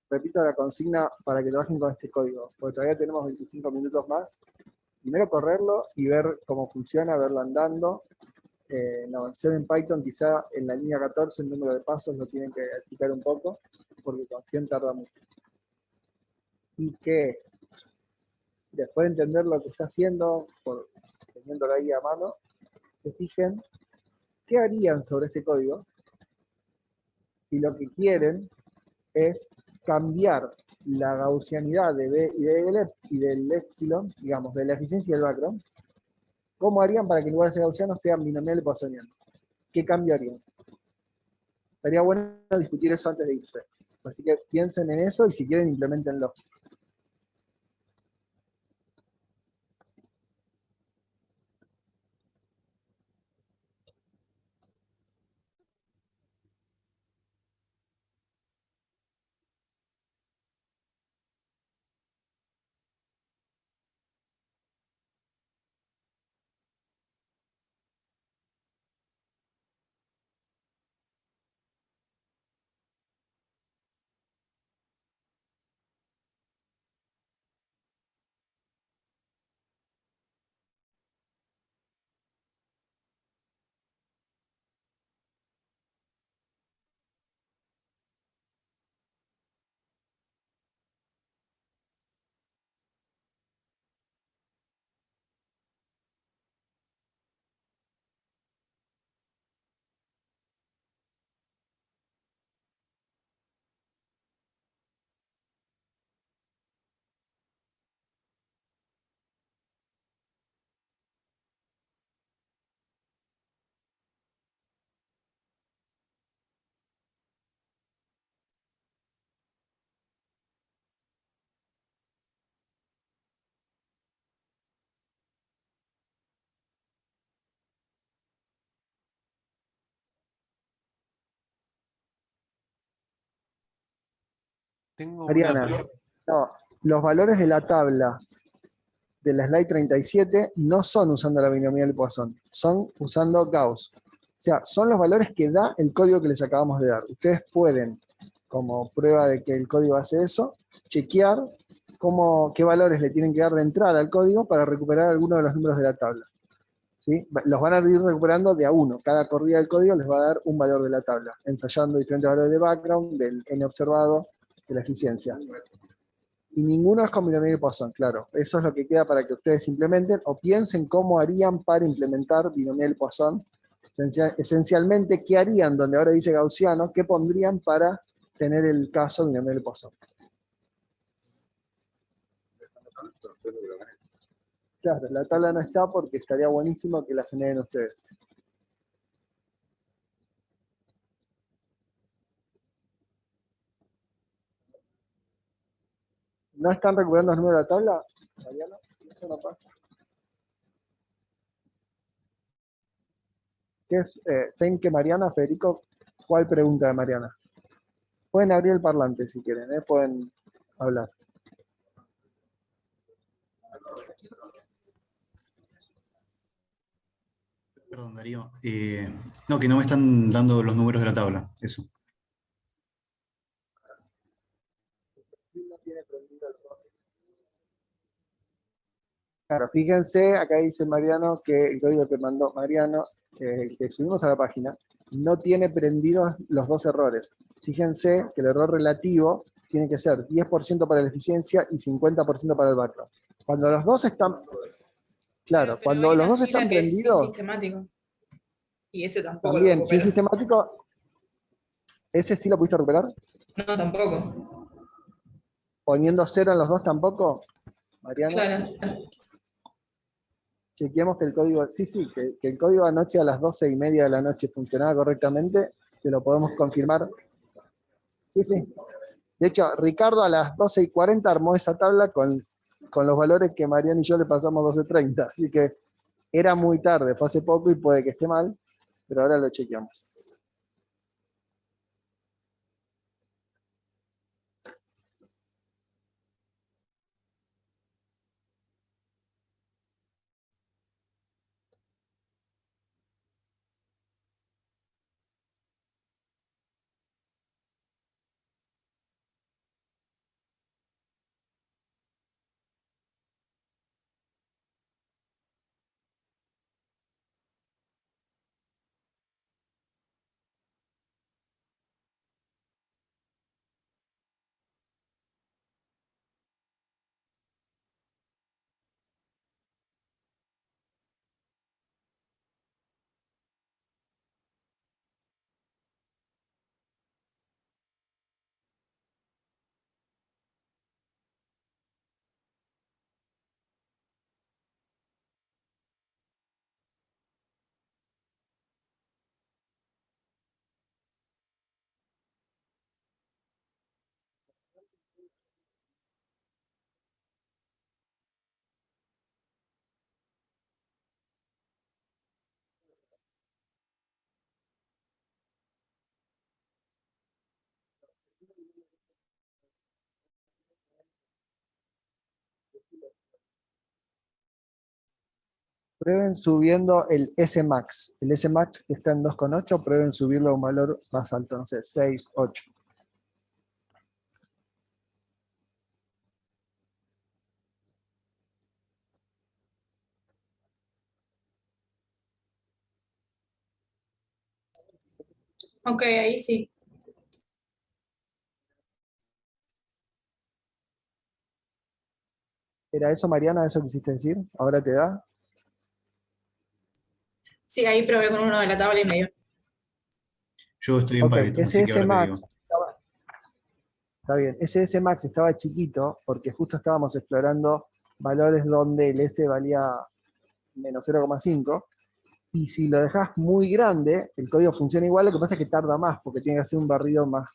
Repito la consigna para que trabajen con este código, porque todavía tenemos 25 minutos más. Primero correrlo y ver cómo funciona, verlo andando. La versión en Python, quizá en la línea 14 el número de pasos lo tienen que explicar un poco, porque con 100 tarda mucho. Y que después de entender lo que está haciendo, teniéndolo ahí a mano, se fijen qué harían sobre este código si lo que quieren es cambiar la gaussianidad de B y del epsilon, digamos, de la eficiencia del background. ¿Cómo harían para que en lugar de ser gaussianos sean binomiales poissonianos? ¿Qué cambio harían? Estaría bueno discutir eso antes de irse. Así que piensen en eso y si quieren implementenlo. Tengo Mariana, no, los valores de la tabla de la slide 37 no son usando la binomial Poisson, son usando Gauss. O sea, son los valores que da el código que les acabamos de dar. Ustedes pueden, como prueba de que el código hace eso, chequear qué valores le tienen que dar de entrada al código para recuperar alguno de los números de la tabla. ¿Sí? Los van a ir recuperando de a uno. Cada corrida del código les va a dar un valor de la tabla, ensayando diferentes valores de background, del n observado, de la eficiencia. Y ninguno es con binomial Poisson, claro. Eso es lo que queda para que ustedes implementen o piensen cómo harían para implementar binomial Poisson. Esencialmente, ¿qué harían donde ahora dice gaussiano? ¿Qué pondrían para tener el caso binomial Poisson? Claro, la tabla no está porque estaría buenísimo que la generen ustedes. ¿No están recuperando los números de la tabla, Mariano? Eso no pasa. ¿Qué es Fenke Mariana, Federico? ¿Cuál pregunta de Mariana? Pueden abrir el parlante si quieren, pueden hablar. Perdón, Darío. No, que no me están dando los números de la tabla. Eso. Claro, fíjense, acá dice Mariano que el código que mandó Mariano, que subimos a la página, no tiene prendidos los dos errores. Fíjense que el error relativo tiene que ser 10% para la eficiencia y 50% para el background. Cuando los dos están... Claro, Pero cuando hay los una dos fila están que es prendidos... insistemático. Y ese tampoco lo También, si es recupera. sistemático, ¿Ese sí lo pudiste recuperar? No, tampoco. Poniendo 0 en los dos tampoco, Mariano. Claro. Chequeemos que el código, sí, sí, que el código anoche a las 12:30 de la noche funcionaba correctamente, se lo podemos confirmar. Sí, sí. De hecho, Ricardo a las 12:40 armó esa tabla con los valores que Mariano y yo le pasamos 12:30. Así que era muy tarde, fue hace poco y puede que esté mal, pero ahora lo chequeamos. Prueben subiendo el S-Max. El S-Max que está en 2,8, prueben subirlo a un valor más alto, no sé, 6, 8. Ok, ahí sí. ¿Era eso, Mariana, eso que quisiste decir? ¿Ahora te da? Sí, ahí probé con uno de la tabla y me dio. Yo estoy en Ok, Byte, ese así que ahora te digo. S-Max, está bien, ese S-Max estaba chiquito porque justo estábamos explorando valores donde el S valía menos 0,5. Y si lo dejas muy grande, el código funciona igual, lo que pasa es que tarda más, porque tiene que hacer un barrido más.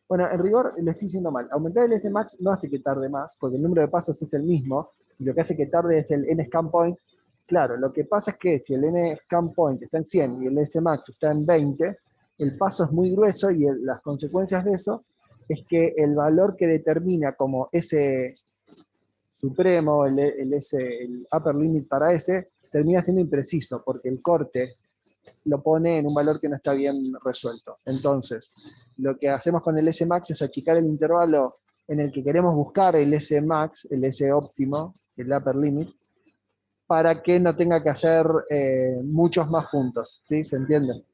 Bueno, en rigor lo estoy diciendo mal. Aumentar el S-Max no hace que tarde más, porque el número de pasos es el mismo, y lo que hace que tarde es el N-Scan Point. Claro, lo que pasa es que si el N-Scan Point está en 100 y el S-Max está en 20, el paso es muy grueso y las consecuencias de eso es que el valor que determina como ese supremo, el upper limit para ese, termina siendo impreciso, porque el corte lo pone en un valor que no está bien resuelto. Entonces, lo que hacemos con el S-Max es achicar el intervalo en el que queremos buscar el S-Max, el S óptimo, el upper limit, para que no tenga que hacer muchos más puntos. ¿Sí? ¿Se entiende?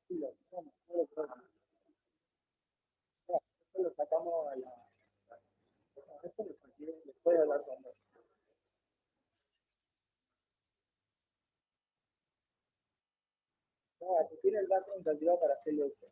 Esto lo sacamos a la... Esto lo saqué después de hablar con vos. Nada, que tiene el background calculado para hacerlo eso.